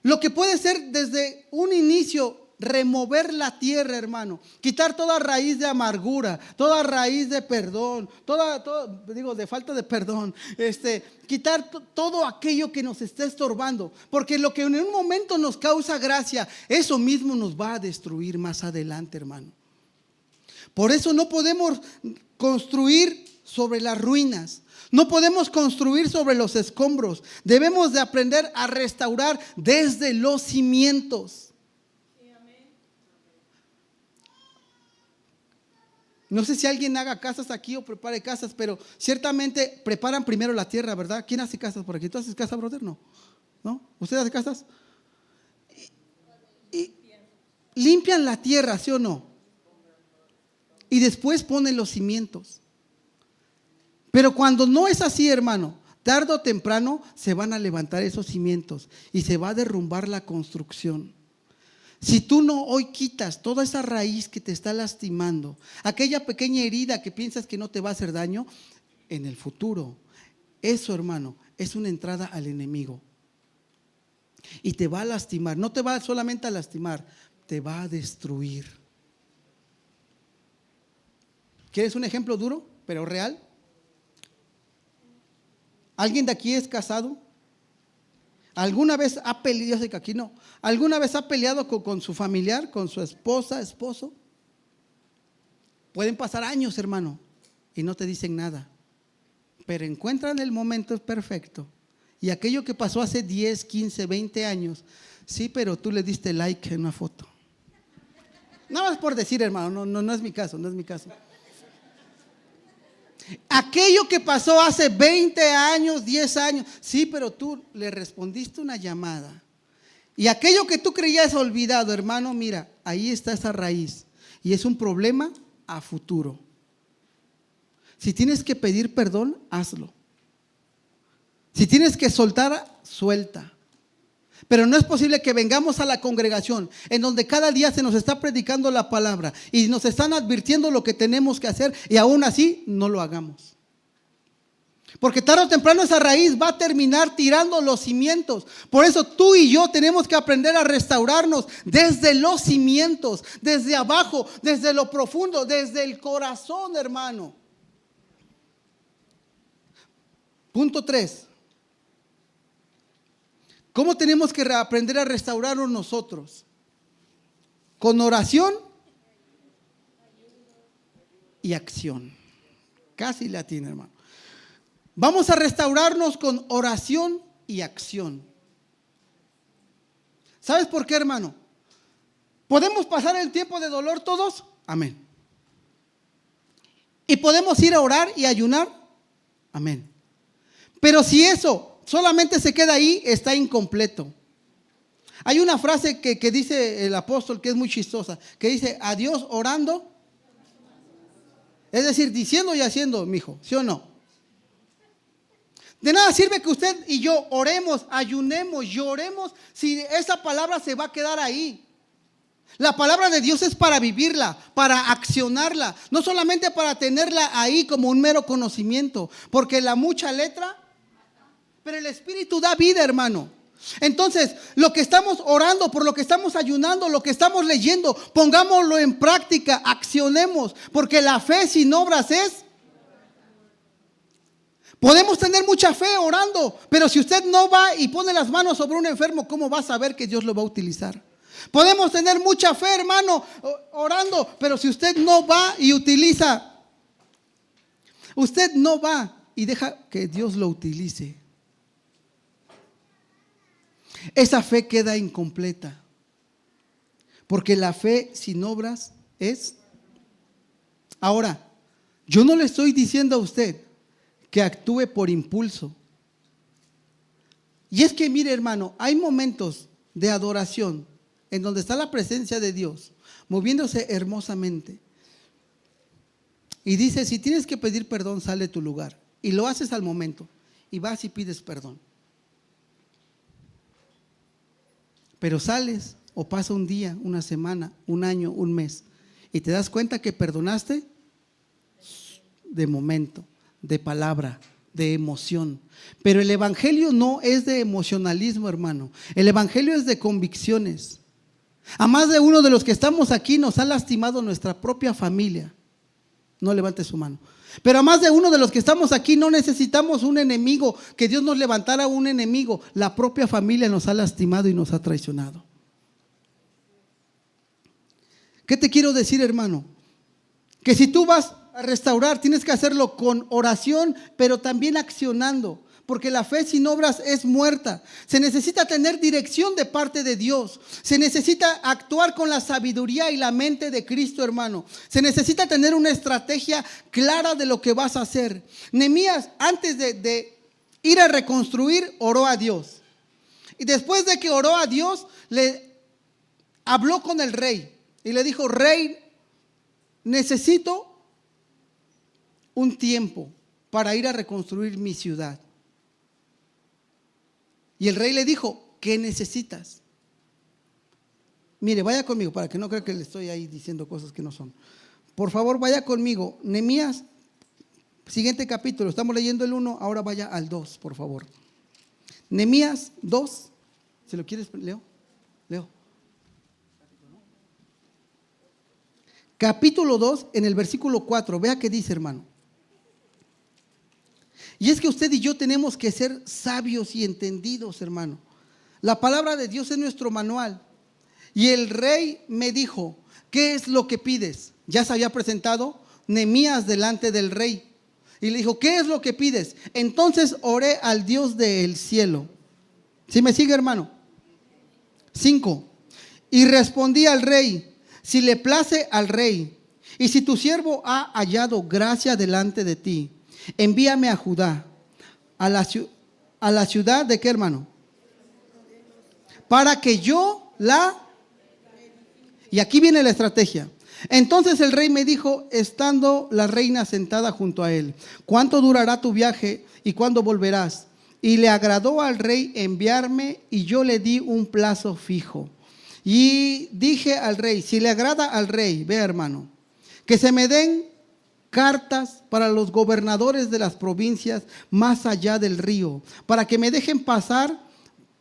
Lo que puede ser desde un inicio, remover la tierra, hermano. Quitar toda raíz de amargura, toda raíz de perdón, de falta de perdón. Quitar todo aquello que nos está estorbando. Porque lo que en un momento nos causa gracia, eso mismo nos va a destruir más adelante, hermano. Por eso no podemos construir sobre las ruinas. No podemos construir sobre los escombros. Debemos de aprender a restaurar desde los cimientos. No sé si alguien haga casas aquí o prepare casas, pero ciertamente preparan primero la tierra, ¿verdad? ¿Quién hace casas por aquí? ¿Tú haces casa, brother? No. ¿Usted hace casas? Y limpian la tierra, ¿sí o no? Y después ponen los cimientos. Pero cuando no es así, hermano, tarde o temprano se van a levantar esos cimientos y se va a derrumbar la construcción. Si tú no hoy quitas toda esa raíz que te está lastimando, aquella pequeña herida que piensas que no te va a hacer daño, en el futuro, eso, hermano, es una entrada al enemigo. Y te va a lastimar, no te va solamente a lastimar, te va a destruir. ¿Quieres un ejemplo duro, pero real? ¿Alguien de aquí es casado? ¿Alguna vez ha peleado? Yo sé que aquí no. ¿Alguna vez ha peleado con su familiar, con su esposa, esposo? Pueden pasar años, hermano, y no te dicen nada. Pero encuentran el momento perfecto. Y aquello que pasó hace 10, 15, 20 años, sí, pero tú le diste like en una foto. Nada más por decir, hermano, no es mi caso, no es mi caso. Aquello que pasó hace 20 años, 10 años, sí, pero tú le respondiste una llamada. Y aquello que tú creías olvidado, hermano, mira, ahí está esa raíz. Y es un problema a futuro. Si tienes que pedir perdón, hazlo. Si tienes que soltar, suelta. Pero no es posible que vengamos a la congregación en donde cada día se nos está predicando la palabra y nos están advirtiendo lo que tenemos que hacer y aún así no lo hagamos. Porque tarde o temprano esa raíz va a terminar tirando los cimientos. Por eso tú y yo tenemos que aprender a restaurarnos desde los cimientos, desde abajo, desde lo profundo, desde el corazón, hermano. Punto 3. ¿Cómo tenemos que aprender a restaurarnos nosotros? Con oración y acción. Casi la tiene, hermano. Vamos a restaurarnos con oración y acción. ¿Sabes por qué, hermano? ¿Podemos pasar el tiempo de dolor todos? Amén. ¿Y podemos ir a orar y ayunar? Amén. Pero si eso solamente se queda ahí, está incompleto. Hay una frase que dice el apóstol que es muy chistosa, que dice, a Dios orando, es decir, diciendo y haciendo, mijo, ¿sí o no? De nada sirve que usted y yo oremos, ayunemos, lloremos, si esa palabra se va a quedar ahí. La palabra de Dios es para vivirla, para accionarla, no solamente para tenerla ahí como un mero conocimiento, porque la mucha letra, pero el Espíritu da vida, hermano. Entonces, lo que estamos orando, por lo que estamos ayunando, lo que estamos leyendo, pongámoslo en práctica, accionemos, porque la fe sin obras es... Podemos tener mucha fe orando, pero si usted no va y pone las manos sobre un enfermo, ¿cómo va a saber que Dios lo va a utilizar? Podemos tener mucha fe, hermano, orando, pero si usted no va y utiliza, usted no va y deja que Dios lo utilice, esa fe queda incompleta, porque la fe sin obras es... Ahora, yo no le estoy diciendo a usted que actúe por impulso. Y es que mire, hermano, hay momentos de adoración en donde está la presencia de Dios moviéndose hermosamente. Y dice, si tienes que pedir perdón, sal de tu lugar. Y lo haces al momento. Y vas y pides perdón. Pero sales o pasa un día, una semana, un año, un mes. Y te das cuenta que perdonaste de momento, de palabra, de emoción. Pero el evangelio no es de emocionalismo, hermano. El evangelio es de convicciones. A más de uno de los que estamos aquí nos ha lastimado nuestra propia familia. No levante su mano. Pero a más de uno de los que estamos aquí no necesitamos un enemigo, que Dios nos levantara un enemigo. La propia familia nos ha lastimado y nos ha traicionado. ¿Qué te quiero decir, hermano? Que si tú vas a restaurar, tienes que hacerlo con oración, pero también accionando, porque la fe sin obras es muerta. Se necesita tener dirección de parte de Dios. Se necesita actuar con la sabiduría y la mente de Cristo, hermano. Se necesita tener una estrategia clara de lo que vas a hacer. Nehemías, antes de ir a reconstruir, oró a Dios. Y después de que oró a Dios, le habló con el rey y le dijo, rey, necesito un tiempo para ir a reconstruir mi ciudad. Y el rey le dijo, ¿qué necesitas? Mire, vaya conmigo para que no crea que le estoy ahí diciendo cosas que no son. Por favor, vaya conmigo. Nehemías, siguiente capítulo, estamos leyendo el 1, ahora vaya al 2, por favor. Nehemías 2, ¿se lo quieres? Leo. Capítulo 2, en el versículo 4, vea qué dice, hermano. Y es que usted y yo tenemos que ser sabios y entendidos, hermano. La palabra de Dios es nuestro manual. Y el rey me dijo, ¿qué es lo que pides? Ya se había presentado Nehemías delante del rey. Y le dijo, ¿qué es lo que pides? Entonces oré al Dios del cielo. ¿Sí me sigue, hermano? 5. Y respondí al rey, si le place al rey, y si tu siervo ha hallado gracia delante de ti, envíame a Judá, a la ciudad de qué, hermano, para que yo la... Y aquí viene la estrategia. Entonces el rey me dijo, estando la reina sentada junto a él, ¿cuánto durará tu viaje y cuándo volverás? Y le agradó al rey enviarme, y yo le di un plazo fijo. Y dije al rey, si le agrada al rey, vea hermano, que se me den cartas para los gobernadores de las provincias más allá del río, para que me dejen pasar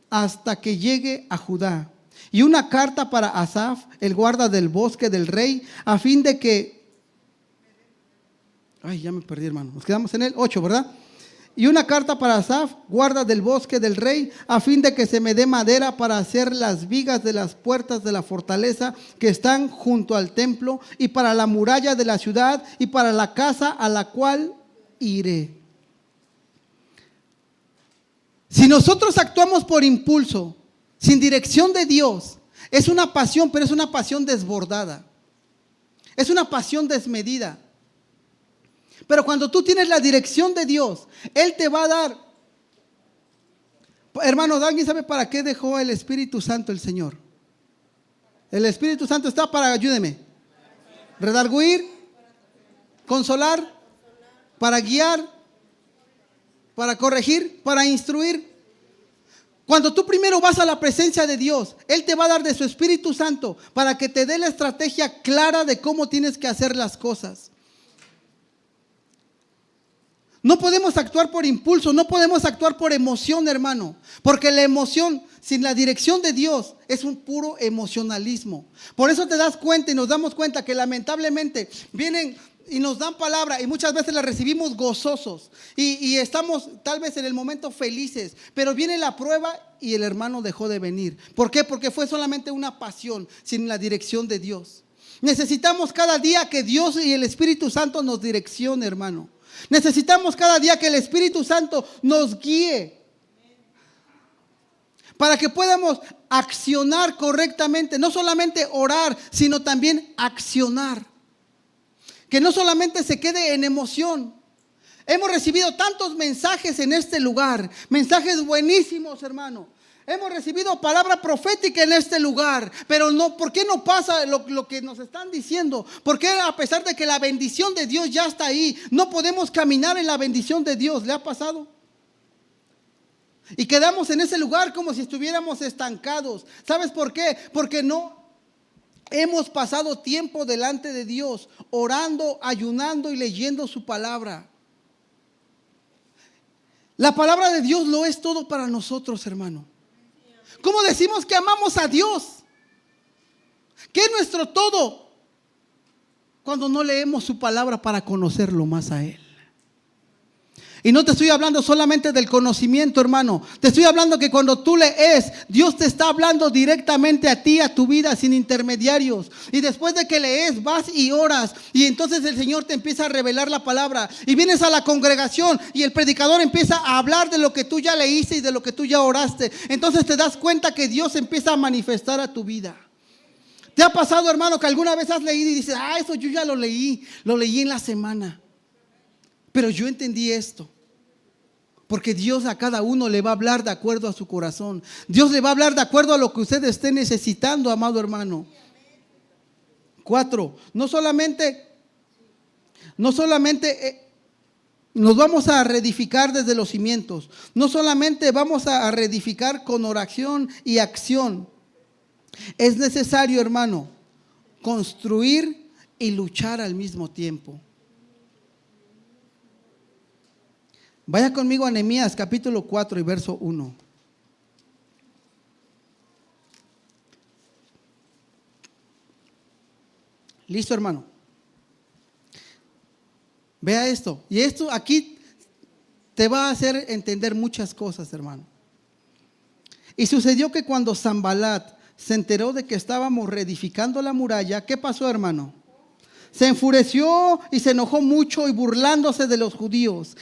hasta que llegue a Judá. Y una carta para Asaf, el guarda del bosque del rey, a fin de que... Ay, ya me perdí, hermano. Nos quedamos en el 8, ¿verdad? Y una carta para Asaf, guarda del bosque del rey, a fin de que se me dé madera para hacer las vigas de las puertas de la fortaleza que están junto al templo, y para la muralla de la ciudad, y para la casa a la cual iré. Si nosotros actuamos por impulso, sin dirección de Dios, es una pasión, pero es una pasión desbordada. Es una pasión desmedida. Pero cuando tú tienes la dirección de Dios, Él te va a dar. Hermanos, ¿alguien sabe para qué dejó el Espíritu Santo el Señor? El Espíritu Santo está para, ayúdeme, redarguir, consolar, para guiar, para corregir, para instruir. Cuando tú primero vas a la presencia de Dios, Él te va a dar de su Espíritu Santo para que te dé la estrategia clara de cómo tienes que hacer las cosas. No podemos actuar por impulso, no podemos actuar por emoción, hermano, porque la emoción sin la dirección de Dios es un puro emocionalismo. Por eso te das cuenta y nos damos cuenta que lamentablemente vienen y nos dan palabra y muchas veces la recibimos gozosos y estamos tal vez en el momento felices, pero viene la prueba y el hermano dejó de venir. ¿Por qué? Porque fue solamente una pasión sin la dirección de Dios. Necesitamos cada día que Dios y el Espíritu Santo nos direccione, hermano. Necesitamos cada día que el Espíritu Santo nos guíe para que podamos accionar correctamente, no solamente orar, sino también accionar. Que no solamente se quede en emoción. Hemos recibido tantos mensajes en este lugar, mensajes buenísimos, hermano. Hemos recibido palabra profética en este lugar, pero no, ¿por qué no pasa lo que nos están diciendo? ¿Por qué a pesar de que la bendición de Dios ya está ahí, no podemos caminar en la bendición de Dios? ¿Le ha pasado? Y quedamos en ese lugar como si estuviéramos estancados. ¿Sabes por qué? Porque no hemos pasado tiempo delante de Dios, orando, ayunando y leyendo su palabra. La palabra de Dios lo es todo para nosotros, hermano. ¿Cómo decimos que amamos a Dios? ¿Qué es nuestro todo? Cuando no leemos su palabra para conocerlo más a Él. Y no te estoy hablando solamente del conocimiento, hermano. Te estoy hablando que cuando tú lees, Dios te está hablando directamente a ti, a tu vida, sin intermediarios. Y después de que lees, vas y oras. Y entonces el Señor te empieza a revelar la palabra. Y vienes a la congregación y el predicador empieza a hablar de lo que tú ya leíste y de lo que tú ya oraste. Entonces te das cuenta que Dios empieza a manifestar a tu vida. ¿Te ha pasado, hermano, que alguna vez has leído y dices, eso yo ya lo leí en la semana? Pero yo entendí esto. Porque Dios a cada uno le va a hablar de acuerdo a su corazón. Dios le va a hablar de acuerdo a lo que usted esté necesitando, amado hermano. 4. No solamente nos vamos a reedificar desde los cimientos. No solamente vamos a reedificar con oración y acción. Es necesario, hermano, construir y luchar al mismo tiempo. Vaya conmigo a Nehemías capítulo 4 y verso 1. ¿Listo, hermano? Vea esto. Y esto aquí te va a hacer entender muchas cosas, hermano. Y sucedió que cuando Sanbalat se enteró de que estábamos reedificando la muralla, ¿qué pasó, hermano? Se enfureció y se enojó mucho y burlándose de los judíos.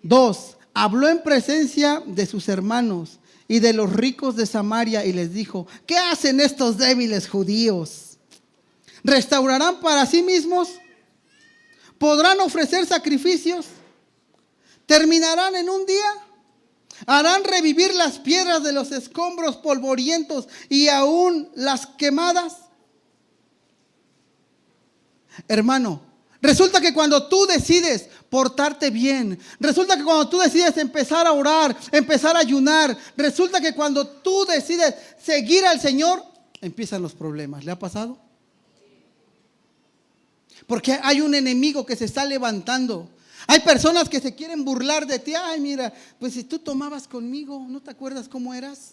2. Habló en presencia de sus hermanos y de los ricos de Samaria y les dijo: ¿qué hacen estos débiles judíos? ¿Restaurarán para sí mismos? ¿Podrán ofrecer sacrificios? ¿Terminarán en un día? ¿Harán revivir las piedras de los escombros polvorientos y aún las quemadas? Hermano, Resulta que cuando tú decides portarte bien, resulta que cuando tú decides empezar a orar, empezar a ayunar, resulta que cuando tú decides seguir al Señor, empiezan los problemas. ¿Le ha pasado? Porque hay un enemigo que se está levantando. Hay personas que se quieren burlar de ti. Ay, mira, pues si tú tomabas conmigo, ¿no te acuerdas cómo eras?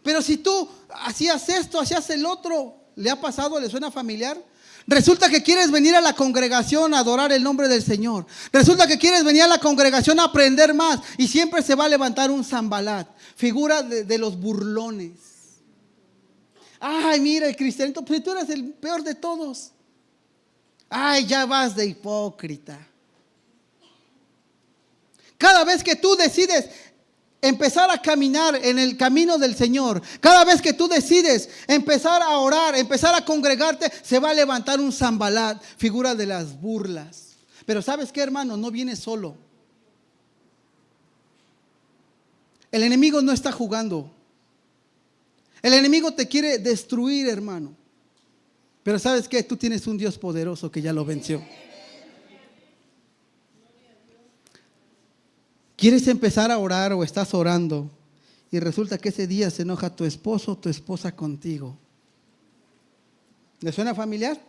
Pero si tú hacías esto, hacías el otro, ¿le ha pasado? ¿Le suena familiar? Resulta que quieres venir a la congregación a adorar el nombre del Señor. Resulta que quieres venir a la congregación a aprender más. Y siempre se va a levantar un Sanbalat, figura de los burlones. Ay, mira, el cristianito, pues tú eres el peor de todos. Ay, ya vas de hipócrita. Cada vez que tú decides empezar a caminar en el camino del Señor, cada vez que tú decides empezar a orar, empezar a congregarte, se va a levantar un Sanbalat, figura de las burlas. Pero ¿sabes qué, hermano? No viene solo. El enemigo no está jugando. El enemigo te quiere destruir, hermano. Pero ¿sabes qué? Tú tienes un Dios poderoso que ya lo venció. ¿Quieres empezar a orar o estás orando y resulta que ese día se enoja tu esposo o tu esposa contigo? ¿Le suena familiar?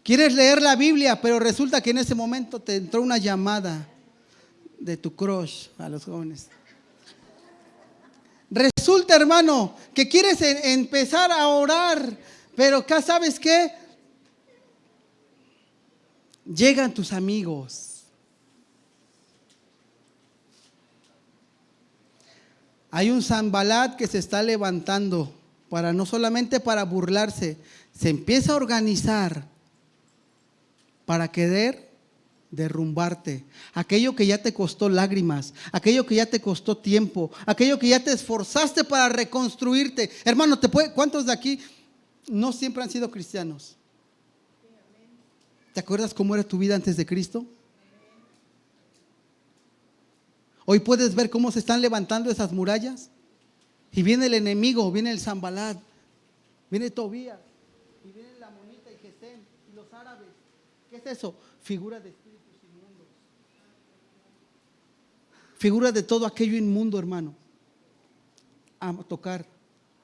¿Quieres leer la Biblia, pero resulta que en ese momento te entró una llamada de tu crush a los jóvenes? Resulta, hermano, que quieres empezar a orar, pero acá, ¿sabes qué? Llegan tus amigos. Hay un Sanbalat que se está levantando para no solamente para burlarse, se empieza a organizar para querer derrumbarte. Aquello que ya te costó lágrimas, aquello que ya te costó tiempo, aquello que ya te esforzaste para reconstruirte. Hermano, ¿cuántos de aquí no siempre han sido cristianos? ¿Te acuerdas cómo era tu vida antes de Cristo? Hoy puedes ver cómo se están levantando esas murallas. Y viene el enemigo, viene el Sanbalat, viene Tobías, y viene la Monita y Gesem, y los árabes. ¿Qué es eso? Figura de espíritus inmundos. Figura de todo aquello inmundo, hermano. A tocar,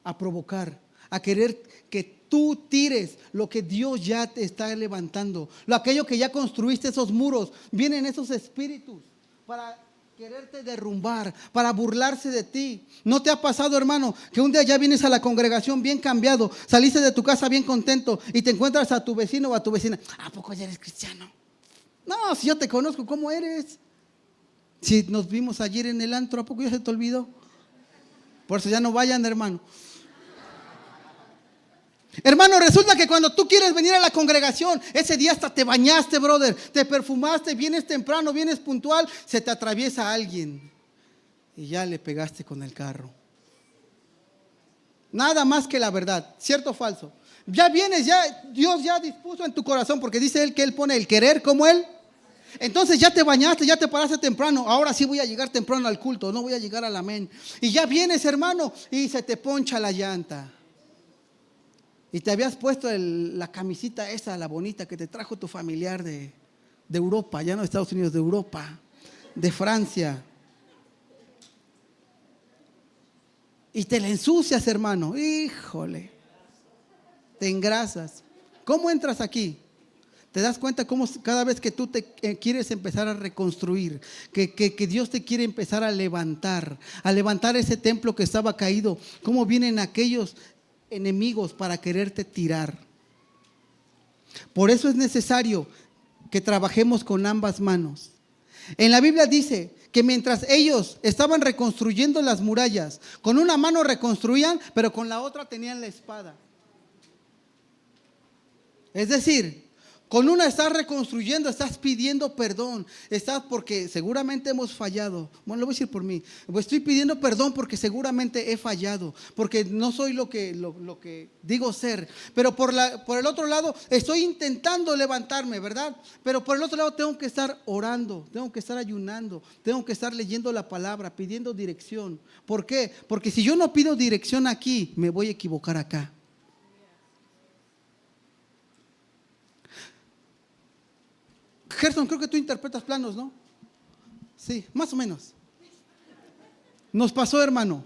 a provocar, a querer que tú tires lo que Dios ya te está levantando. Aquello que ya construiste, esos muros, vienen esos espíritus para quererte derrumbar, para burlarse de ti. ¿No te ha pasado, hermano, que un día ya vienes a la congregación bien cambiado, saliste de tu casa bien contento y te encuentras a tu vecino o a tu vecina? ¿A poco ya eres cristiano? No, si yo te conozco, ¿cómo eres? Si nos vimos ayer en el antro, ¿a poco ya se te olvidó? Por eso ya no vayan, hermano. Hermano, resulta que cuando tú quieres venir a la congregación, ese día hasta te bañaste, brother, te perfumaste, vienes temprano, vienes puntual, se te atraviesa alguien y ya le pegaste con el carro. Nada más que la verdad, ¿cierto o falso? Ya vienes, ya Dios ya dispuso en tu corazón, porque dice Él que Él pone el querer como Él. Entonces ya te bañaste, ya te paraste temprano. Ahora sí voy a llegar temprano al culto, no voy a llegar al amén. Y ya vienes, hermano, y se te poncha la llanta. Y te habías puesto la camisita esa, la bonita que te trajo tu familiar de Europa, ya no de Estados Unidos, de Europa, de Francia. Y te la ensucias, hermano. Híjole, te engrasas. ¿Cómo entras aquí? ¿Te das cuenta cómo cada vez que tú te quieres empezar a reconstruir, que Dios te quiere empezar a levantar ese templo que estaba caído? ¿Cómo vienen aquellos enemigos para quererte tirar? Por eso es necesario que trabajemos con ambas manos. En la Biblia dice que mientras ellos estaban reconstruyendo las murallas, con una mano reconstruían, pero con la otra tenían la espada. Es decir, con una estás reconstruyendo, estás pidiendo perdón, estás porque seguramente hemos fallado. Bueno, lo voy a decir por mí. Estoy pidiendo perdón porque seguramente he fallado, porque no soy lo que digo ser. Pero por el otro lado estoy intentando levantarme, ¿verdad? Pero por el otro lado tengo que estar orando, tengo que estar ayunando, tengo que estar leyendo la palabra, pidiendo dirección. ¿Por qué? Porque si yo no pido dirección aquí, me voy a equivocar acá. Gerson, creo que tú interpretas planos, ¿no? Sí, más o menos. Nos pasó, hermano.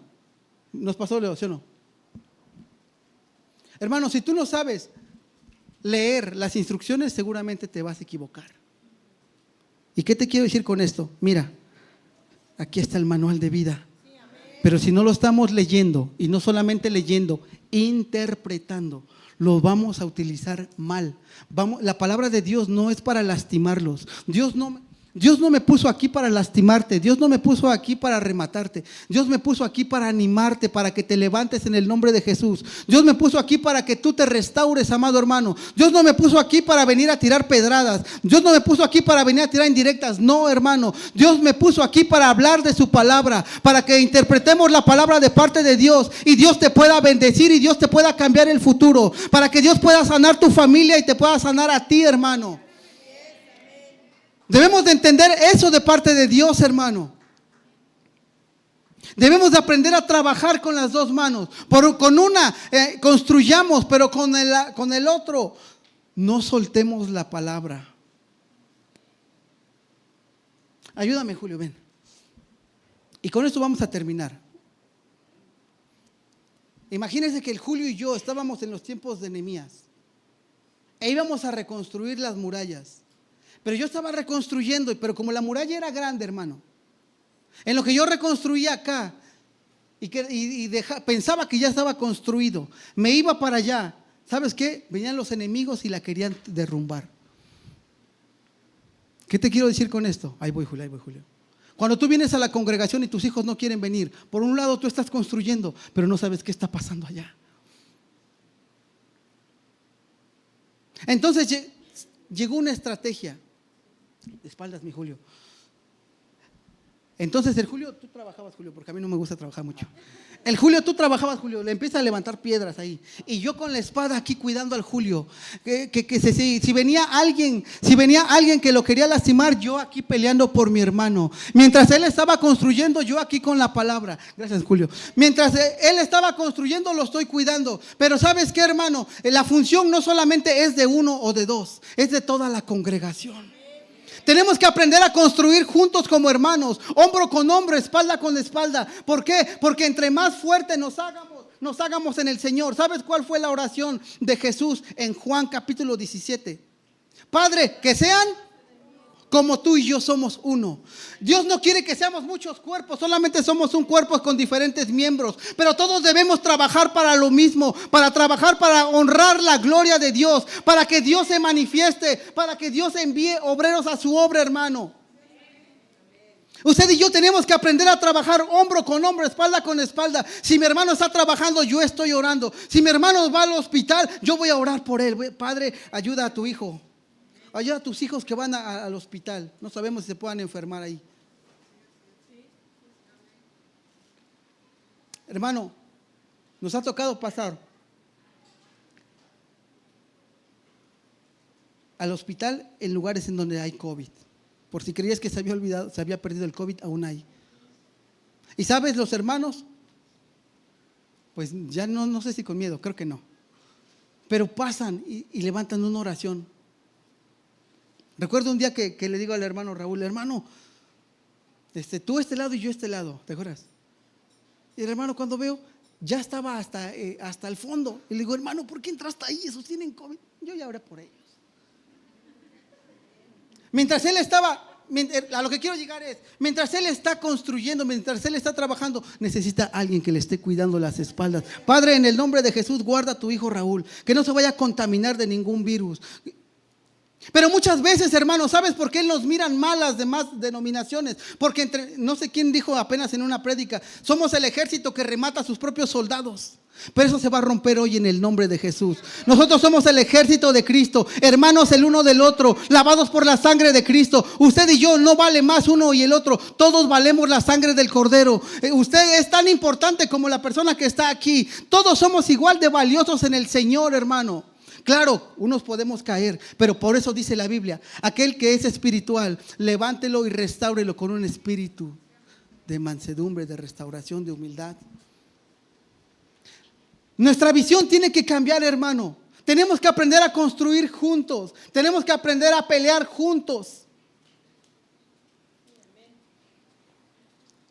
Nos pasó, Leo, ¿sí o no? Hermano, si tú no sabes leer las instrucciones, seguramente te vas a equivocar. ¿Y qué te quiero decir con esto? Mira, aquí está el manual de vida. Pero si no lo estamos leyendo, y no solamente leyendo, interpretando, lo vamos a utilizar mal. La palabra de Dios no es para lastimarlos. Dios no me puso aquí para lastimarte. Dios no me puso aquí para rematarte. Dios me puso aquí para animarte, para que te levantes en el nombre de Jesús. Dios me puso aquí para que tú te restaures, amado hermano. Dios no me puso aquí para venir a tirar pedradas. Dios no me puso aquí para venir a tirar indirectas. No, hermano. Dios me puso aquí para hablar de su palabra, para que interpretemos la palabra de parte de Dios y Dios te pueda bendecir y Dios te pueda cambiar el futuro, para que Dios pueda sanar tu familia y te pueda sanar a ti, hermano. Debemos de entender eso de parte de Dios, hermano. Debemos de aprender a trabajar con las dos manos. Con una construyamos, pero con el otro no soltemos la palabra. Ayúdame, Julio, ven. Y con esto vamos a terminar. Imagínense que el Julio y yo estábamos en los tiempos de Nehemías e íbamos a reconstruir las murallas. Pero yo estaba reconstruyendo, pero como la muralla era grande, hermano, en lo que yo reconstruía acá pensaba que ya estaba construido, me iba para allá. ¿Sabes qué? Venían los enemigos y la querían derrumbar. ¿Qué te quiero decir con esto? Ahí voy, Julio. Cuando tú vienes a la congregación y tus hijos no quieren venir, por un lado tú estás construyendo, pero no sabes qué está pasando allá. Entonces llegó una estrategia. De espaldas, mi Julio. Entonces el Julio, tú trabajabas, Julio, porque a mí no me gusta trabajar mucho. El Julio, tú trabajabas, Julio, le empieza a levantar piedras ahí. Y yo con la espada aquí cuidando al Julio. Si venía alguien que lo quería lastimar, yo aquí peleando por mi hermano. Mientras él estaba construyendo, yo aquí con la palabra. Gracias, Julio. Mientras él estaba construyendo, lo estoy cuidando. Pero ¿sabes qué, hermano? La función no solamente es de uno o de dos, es de toda la congregación. Tenemos que aprender a construir juntos como hermanos, hombro con hombro, espalda con espalda. ¿Por qué? Porque entre más fuerte nos hagamos en el Señor. ¿Sabes cuál fue la oración de Jesús en Juan capítulo 17? Padre, que sean como tú y yo somos uno. Dios no quiere que seamos muchos cuerpos, solamente somos un cuerpo con diferentes miembros, pero todos debemos trabajar para lo mismo, para trabajar para honrar la gloria de Dios, para que Dios se manifieste, para que Dios envíe obreros a su obra, hermano. Usted y yo tenemos que aprender a trabajar hombro con hombro, espalda con espalda. Si mi hermano está trabajando, yo estoy orando. Si mi hermano va al hospital, yo voy a orar por él. Padre, ayuda a tu hijo. Ayuda a tus hijos que van al hospital. No sabemos si se puedan enfermar ahí. Hermano, nos ha tocado pasar al hospital en lugares en donde hay COVID. Por si creías que se había olvidado, se había perdido el COVID, aún hay. Y sabes, los hermanos, pues ya no sé si con miedo, creo que no. Pero pasan y levantan una oración. Recuerdo un día que le digo al hermano Raúl, hermano, tú este lado y yo este lado, ¿te acuerdas? Y el hermano, cuando veo, ya estaba hasta el fondo. Y le digo, hermano, ¿por qué entraste ahí? Esos tienen COVID. Yo ya oré por ellos. Mientras él estaba, a lo que quiero llegar es, mientras él está construyendo, mientras él está trabajando, necesita alguien que le esté cuidando las espaldas. Padre, en el nombre de Jesús, guarda a tu hijo Raúl, que no se vaya a contaminar de ningún virus. Pero muchas veces, hermanos, ¿sabes por qué nos miran mal las demás denominaciones? Porque no sé quién dijo apenas en una prédica, somos el ejército que remata a sus propios soldados. Pero eso se va a romper hoy en el nombre de Jesús. Nosotros somos el ejército de Cristo, hermanos el uno del otro, lavados por la sangre de Cristo. Usted y yo no vale más uno y el otro, todos valemos la sangre del Cordero. Usted es tan importante como la persona que está aquí. Todos somos igual de valiosos en el Señor, hermano. Claro, unos podemos caer, pero por eso dice la Biblia, aquel que es espiritual, levántelo y restáurelo con un espíritu de mansedumbre, de restauración, de humildad. Nuestra visión tiene que cambiar, hermano. Tenemos que aprender a construir juntos. Tenemos que aprender a pelear juntos.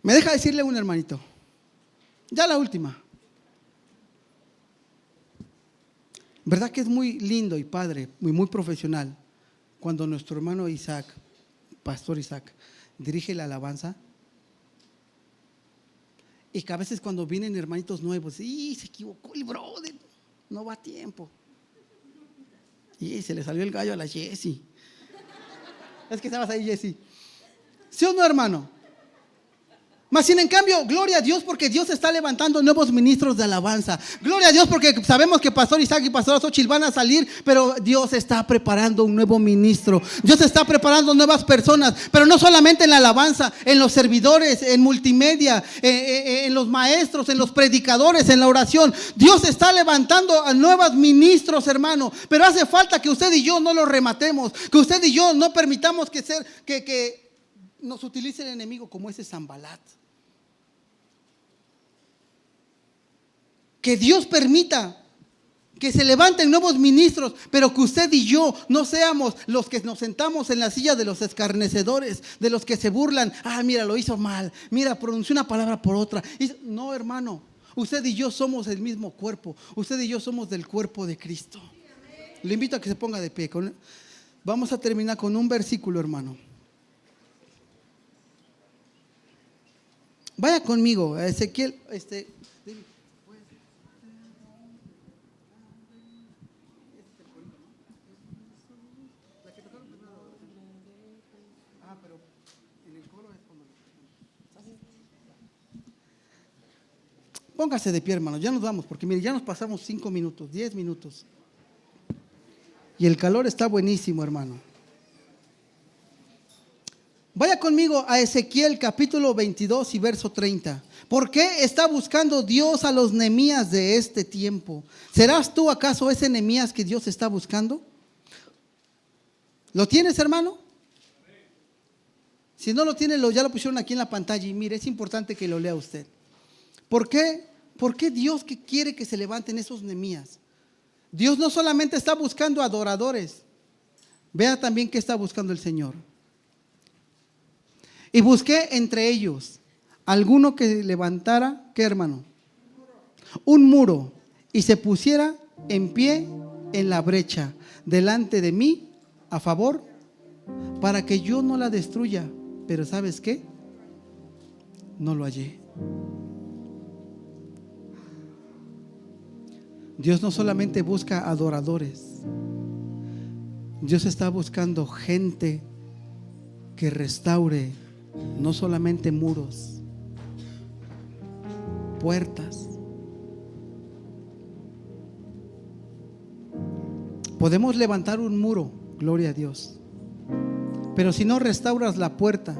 Me deja decirle un hermanito, ya la última. ¿Verdad que es muy lindo y padre, muy profesional, cuando nuestro hermano Isaac, pastor Isaac, dirige la alabanza? Y que a veces cuando vienen hermanitos nuevos, ¡y se equivocó el brother! No va a tiempo. Y se le salió el gallo a la Jessie. Es que estabas ahí, Jessie. ¿Sí o no, hermano? Mas sin en cambio, gloria a Dios porque Dios está levantando nuevos ministros de alabanza. Gloria a Dios porque sabemos que Pastor Isaac y Pastor Xochitl van a salir, pero Dios está preparando un nuevo ministro. Dios está preparando nuevas personas, pero no solamente en la alabanza, en los servidores, en multimedia, en los maestros, en los predicadores, en la oración. Dios está levantando a nuevos ministros, hermano, pero hace falta que usted y yo no los rematemos, que usted y yo no permitamos que nos utilice el enemigo como ese Zambalat. Que Dios permita que se levanten nuevos ministros, pero que usted y yo no seamos los que nos sentamos en la silla de los escarnecedores, de los que se burlan. Mira, lo hizo mal, mira, pronunció una palabra por otra. No, hermano, usted y yo somos el mismo cuerpo. Usted y yo somos del cuerpo de Cristo. Le invito a que se ponga de pie. Vamos a terminar con un versículo, hermano. Vaya conmigo a Ezequiel. Póngase de pie, hermano, ya nos vamos, porque mire, ya nos pasamos 5 minutos, 10 minutos. Y el calor está buenísimo, hermano. Vaya conmigo a Ezequiel capítulo 22 y verso 30. ¿Por qué está buscando Dios a los Nehemías de este tiempo? ¿Serás tú acaso ese Nehemías que Dios está buscando? ¿Lo tienes, hermano? Si no lo tiene, ya lo pusieron aquí en la pantalla. Y mire, es importante que lo lea usted. ¿Por qué? ¿Por qué Dios quiere que se levanten esos Nehemías? Dios no solamente está buscando adoradores. Vea también qué está buscando el Señor. Y busqué entre ellos alguno que levantara, ¿qué, hermano? Un muro y se pusiera en pie en la brecha delante de mí a favor, para que yo no la destruya. Pero ¿sabes qué? No lo hallé. Dios no solamente busca adoradores, Dios está buscando gente que restaure no solamente muros, puertas. Podemos levantar un muro, gloria a Dios, pero si no restauras la puerta,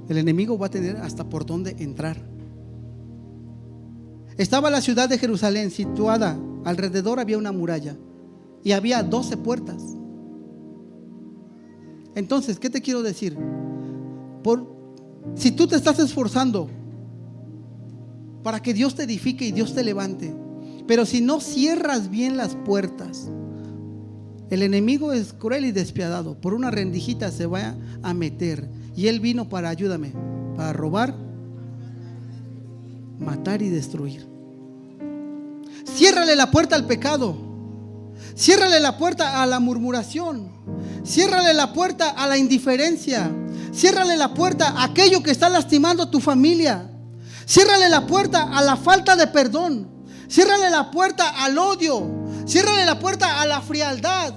el enemigo va a tener hasta por dónde entrar. Estaba la ciudad de Jerusalén situada, alrededor había una muralla y había 12 puertas. Entonces, ¿qué te quiero decir? Si tú te estás esforzando para que Dios te edifique y Dios te levante, pero si no cierras bien las puertas, el enemigo es cruel y despiadado. Por una rendijita se va a meter. Y él vino para, ayúdame, para robar, matar y destruir. Ciérrale la puerta al pecado. Ciérrale la puerta a la murmuración. Ciérrale la puerta a la indiferencia. Ciérrale la puerta a aquello que está lastimando a tu familia. Ciérrale la puerta a la falta de perdón. Ciérrale la puerta al odio. Ciérrale la puerta a la frialdad.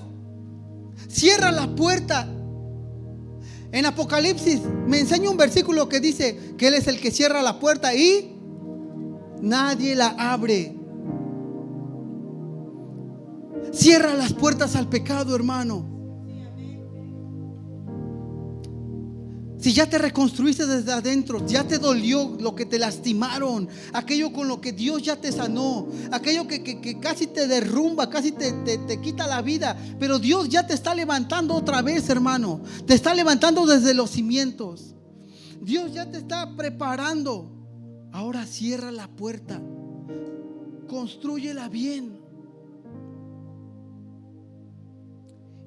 Cierra la puerta. En Apocalipsis me enseña un versículo que dice que Él es el que cierra la puerta y nadie la abre. Cierra las puertas al pecado, hermano. Si ya te reconstruiste desde adentro, ya te dolió lo que te lastimaron, aquello con lo que Dios ya te sanó, aquello que casi te derrumba, casi te quita la vida, pero Dios ya te está levantando otra vez, hermano. Te está levantando desde los cimientos. Dios ya te está preparando. Ahora cierra la puerta, constrúyela bien.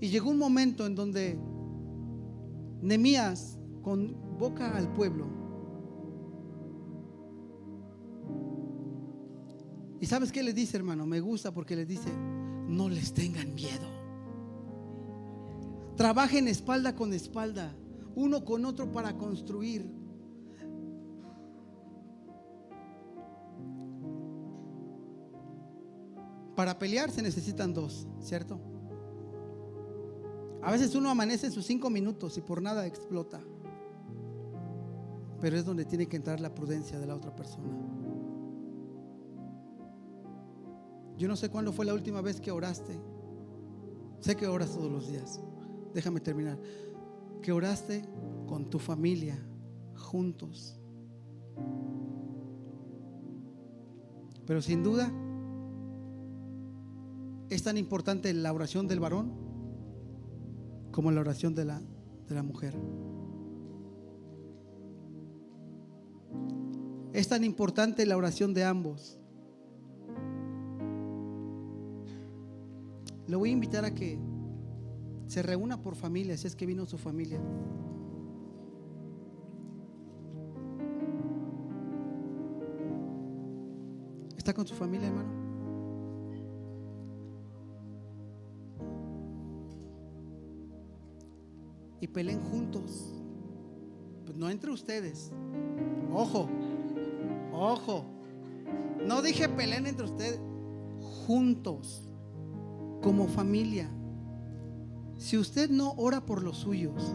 Y llegó un momento en donde Nehemías convoca al pueblo. ¿Y sabes qué les dice, hermano? Me gusta porque les dice: no les tengan miedo. Trabajen espalda con espalda, uno con otro para construir. Para pelear se necesitan dos, ¿cierto? A veces uno amanece en sus 5 minutos y por nada explota. Pero es donde tiene que entrar la prudencia de la otra persona. Yo no sé cuándo fue la última vez que oraste. Sé que oras todos los días. Déjame terminar. Que oraste con tu familia, juntos. Pero sin duda es tan importante la oración del varón como la oración de la mujer. Es tan importante la oración de ambos. Le voy a invitar a que se reúna por familia, si es que vino su familia. ¿Está con su familia, hermano? Y peleen juntos. Pues no entre ustedes. Ojo, ojo. No dije peleen entre ustedes. Juntos, como familia. Si usted no ora por los suyos,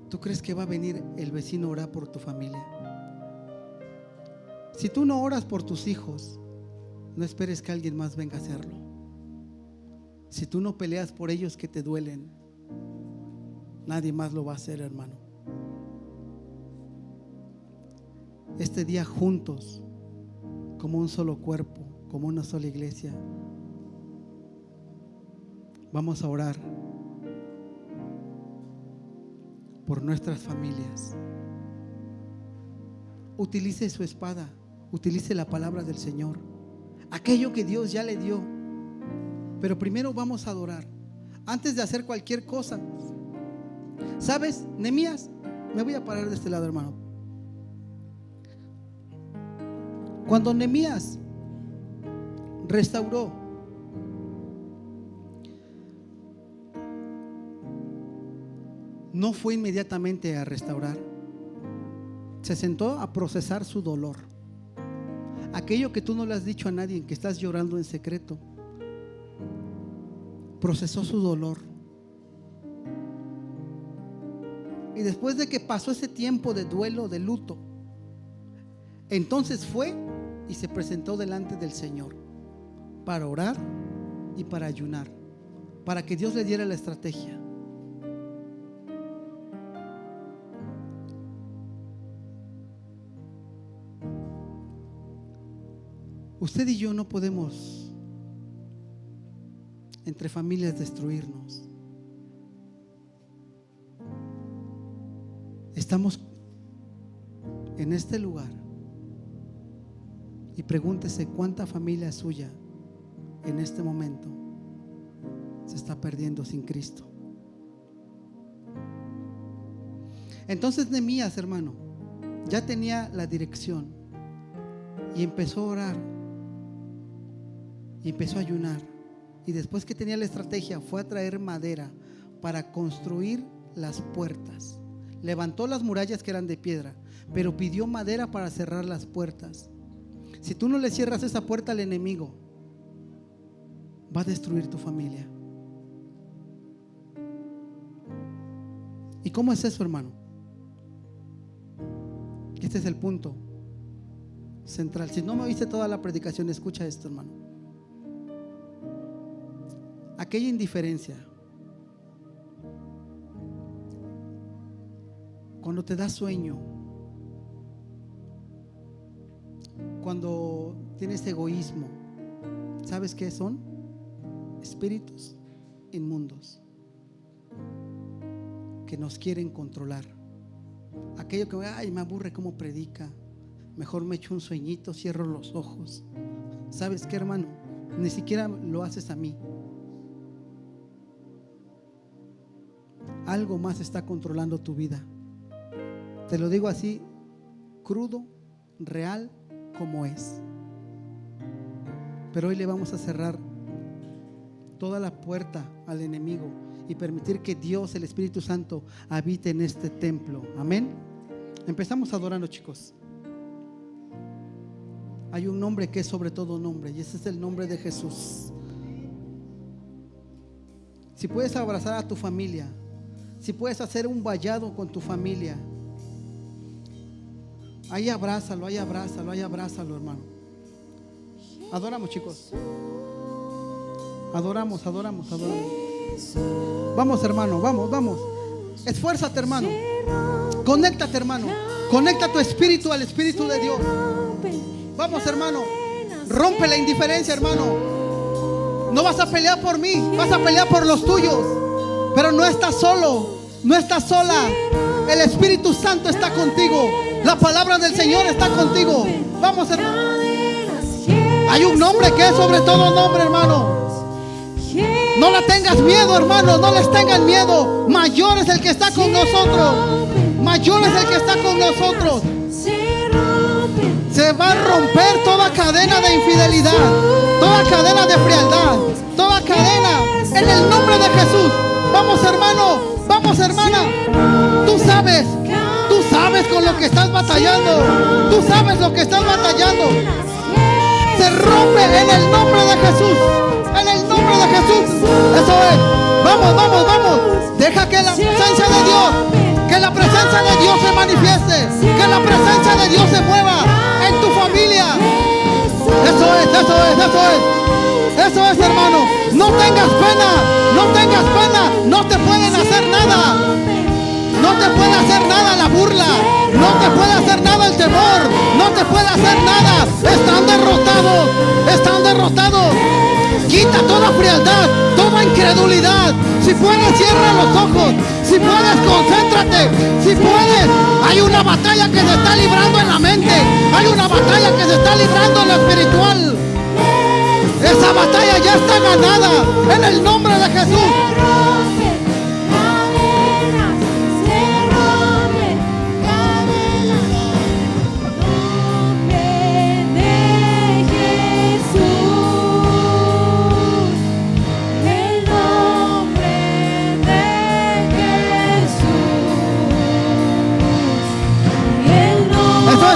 ¿tú crees que va a venir el vecino a orar por tu familia? Si tú no oras por tus hijos, no esperes que alguien más venga a hacerlo. Si tú no peleas por ellos que te duelen, nadie más lo va a hacer, hermano. Este día juntos, como un solo cuerpo, como una sola iglesia, vamos a orar por nuestras familias. Utilice su espada, utilice la palabra del Señor, aquello que Dios ya le dio. Pero primero vamos a adorar antes de hacer cualquier cosa. ¿Sabes? Nehemías, me voy a parar de este lado, hermano. Cuando Nehemías restauró, no fue inmediatamente a restaurar. Se sentó a procesar su dolor. Aquello que tú no le has dicho a nadie, que estás llorando en secreto. Procesó su dolor. Y después de que pasó ese tiempo de duelo, de luto, entonces fue y se presentó delante del Señor para orar y para ayunar, para que Dios le diera la estrategia. Usted y yo no podemos entre familias destruirnos. Estamos en este lugar y pregúntese cuánta familia suya en este momento se está perdiendo sin Cristo. Entonces Nehemías, hermano, ya tenía la dirección y empezó a orar y empezó a ayunar. Y después que tenía la estrategia, fue a traer madera para construir las puertas. Levantó las murallas que eran de piedra, pero pidió madera para cerrar las puertas. Si tú no le cierras esa puerta al enemigo, va a destruir tu familia. ¿Y cómo es eso, hermano? Este es el punto central. Si no me oíste toda la predicación, escucha esto, hermano. Aquella indiferencia, cuando te da sueño, cuando tienes egoísmo, ¿sabes qué son? Espíritus inmundos que nos quieren controlar. Aquello que me aburre cómo predica, mejor me echo un sueñito, cierro los ojos. ¿Sabes qué, hermano? Ni siquiera lo haces a mí. algo más está controlando tu vida. Te lo digo así, crudo, real, como es. Pero hoy le vamos a cerrar toda la puerta al enemigo y permitir que Dios, el Espíritu Santo, habite en este templo. Amén. Empezamos adorando, chicos. Hay un nombre que es sobre todo nombre, y ese es el nombre de Jesús. Si puedes abrazar a tu familia, si puedes hacer un vallado con tu familia, ahí abrázalo, ahí abrázalo, ahí abrázalo, hermano. Adoramos, chicos. Adoramos. Vamos, hermano, vamos. Esfuérzate, hermano. Conéctate, hermano. Conecta tu espíritu al Espíritu de Dios. Vamos, hermano. Rompe la indiferencia, hermano. No vas a pelear por mí, vas a pelear por los tuyos. Pero no estás solo, no estás sola. El Espíritu Santo está contigo. La palabra del Señor está contigo. Vamos, hermano. Hay un nombre que es sobre todo nombre, hermano. No le tengas miedo, hermano. No les tengan miedo. Mayor es el que está con nosotros. Mayor es el que está con nosotros. Se va a romper toda cadena de infidelidad, toda cadena de frialdad, toda cadena en el nombre de Jesús. Vamos, hermano, vamos, hermana. Tú sabes con lo que estás batallando. Tú sabes lo que estás batallando. Se rompe en el nombre de Jesús. En el nombre de Jesús. Eso es. Vamos. Deja que la presencia de Dios, que la presencia de Dios se manifieste, que la presencia de Dios se mueva en tu familia. Eso es, hermano. No tengas pena, no te pueden hacer nada. No te puede hacer nada la burla, no te puede hacer nada el temor, no te puede hacer nada. Están derrotados. Quita toda frialdad, toda incredulidad. Si puedes, cierra los ojos. Si puedes, concéntrate. Si puedes, hay una batalla que se está librando en la mente. Hay una batalla que se está librando en lo espiritual. Esa batalla ya está ganada en el nombre de Jesús.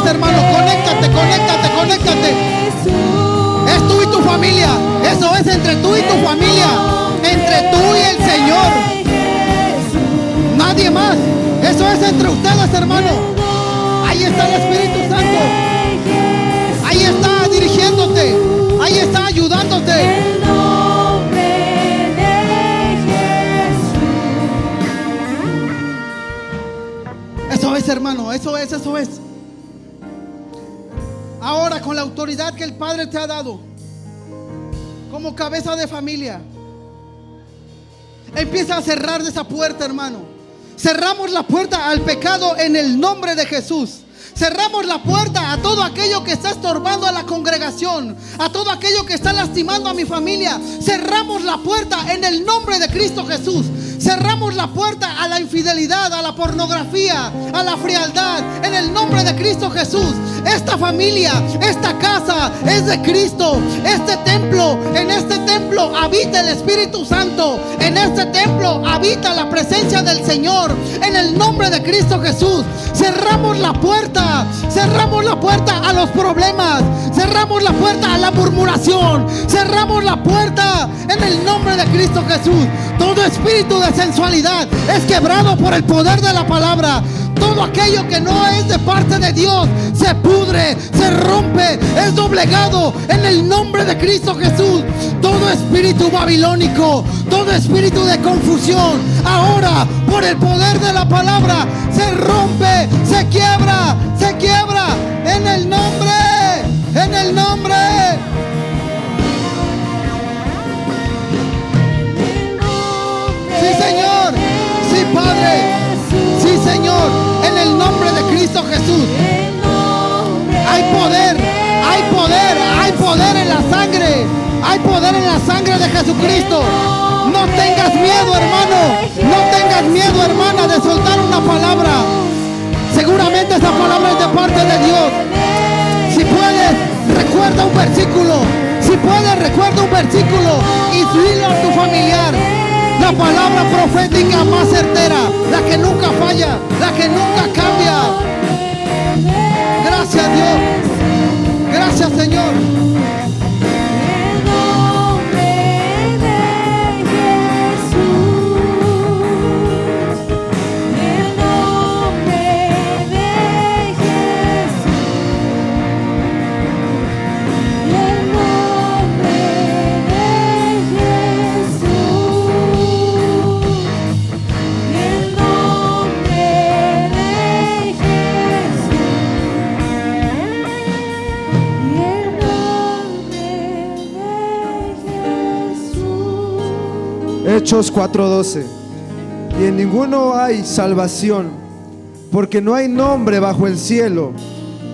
Hermano, conéctate. Es tú y tu familia. Eso es entre tú y tu familia, entre tú y el Señor. Nadie más. Eso es entre ustedes, hermano. Ahí está el Espíritu Santo. Ahí está dirigiéndote. Ahí está ayudándote. Eso es, hermano. Eso es. Ahora, con la autoridad que el Padre te ha dado como cabeza de familia, empieza a cerrar esa puerta, hermano. Cerramos la puerta al pecado en el nombre de Jesús. Cerramos la puerta a todo aquello que está estorbando a la congregación, a todo aquello que está lastimando a mi familia. Cerramos la puerta en el nombre de Cristo Jesús. Cerramos la puerta a la infidelidad, a la pornografía, a la frialdad, en el nombre de Cristo Jesús. Esta familia, esta casa es de Cristo. Este templo, en este templo habita el Espíritu Santo. En este templo habita la presencia del Señor. En el nombre de Cristo Jesús. Cerramos la puerta a los problemas. Cerramos la puerta a la murmuración. Cerramos la puerta en el nombre de Cristo Jesús. Todo espíritu de sensualidad es quebrado por el poder de la palabra. Todo aquello que no es de parte de Dios se pudre, se rompe, es doblegado en el nombre de Cristo Jesús. Todo espíritu babilónico, todo espíritu de confusión, ahora por el poder de la palabra se rompe, se quiebra en el nombre. Sí, Señor, sí, Padre, sí, Señor, en el nombre de Cristo Jesús. Hay poder en la sangre. Hay poder en la sangre de Jesucristo. Jesucristo. No tengas miedo, hermano. No tengas miedo, hermana, de soltar una palabra. Seguramente esa palabra es de parte de Dios. Si puedes, recuerda un versículo. Si puedes, recuerda un versículo y dilo a tu familiar. La palabra profética más certera, la que nunca falla, la que nunca cambia. Gracias, Dios. Gracias, Señor. Hechos 4:12. Y en ninguno hay salvación, porque no hay nombre bajo el cielo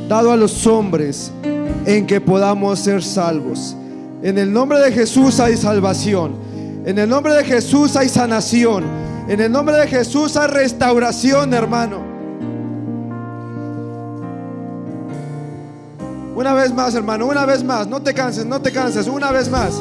dado a los hombres en que podamos ser salvos. En el nombre de Jesús hay salvación. En el nombre de Jesús hay sanación. En el nombre de Jesús hay restauración, hermano. Una vez más, hermano, una vez más. No te canses, no te canses. Una vez más.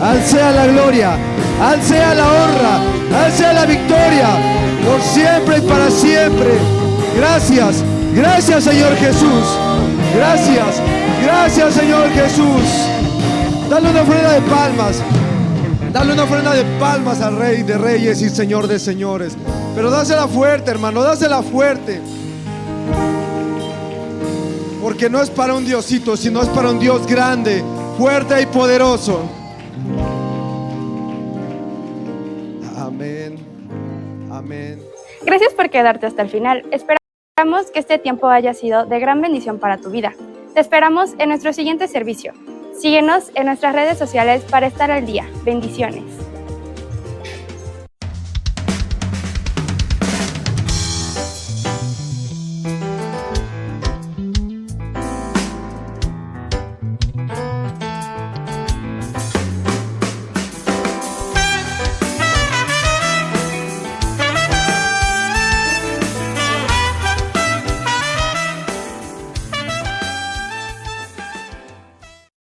Al sea la gloria, al sea la honra, al sea la victoria, por siempre y para siempre. Gracias, gracias Señor Jesús. Gracias, gracias Señor Jesús. Dale una ofrenda de palmas. Dale una ofrenda de palmas al Rey de Reyes y Señor de Señores. Pero dásela fuerte, hermano, dásela fuerte. Porque no es para un Diosito, sino es para un Dios grande, fuerte y poderoso. Amén. Amén. Gracias por quedarte hasta el final. Esperamos que este tiempo haya sido de gran bendición para tu vida. Te esperamos en nuestro siguiente servicio. Síguenos en nuestras redes sociales para estar al día. Bendiciones.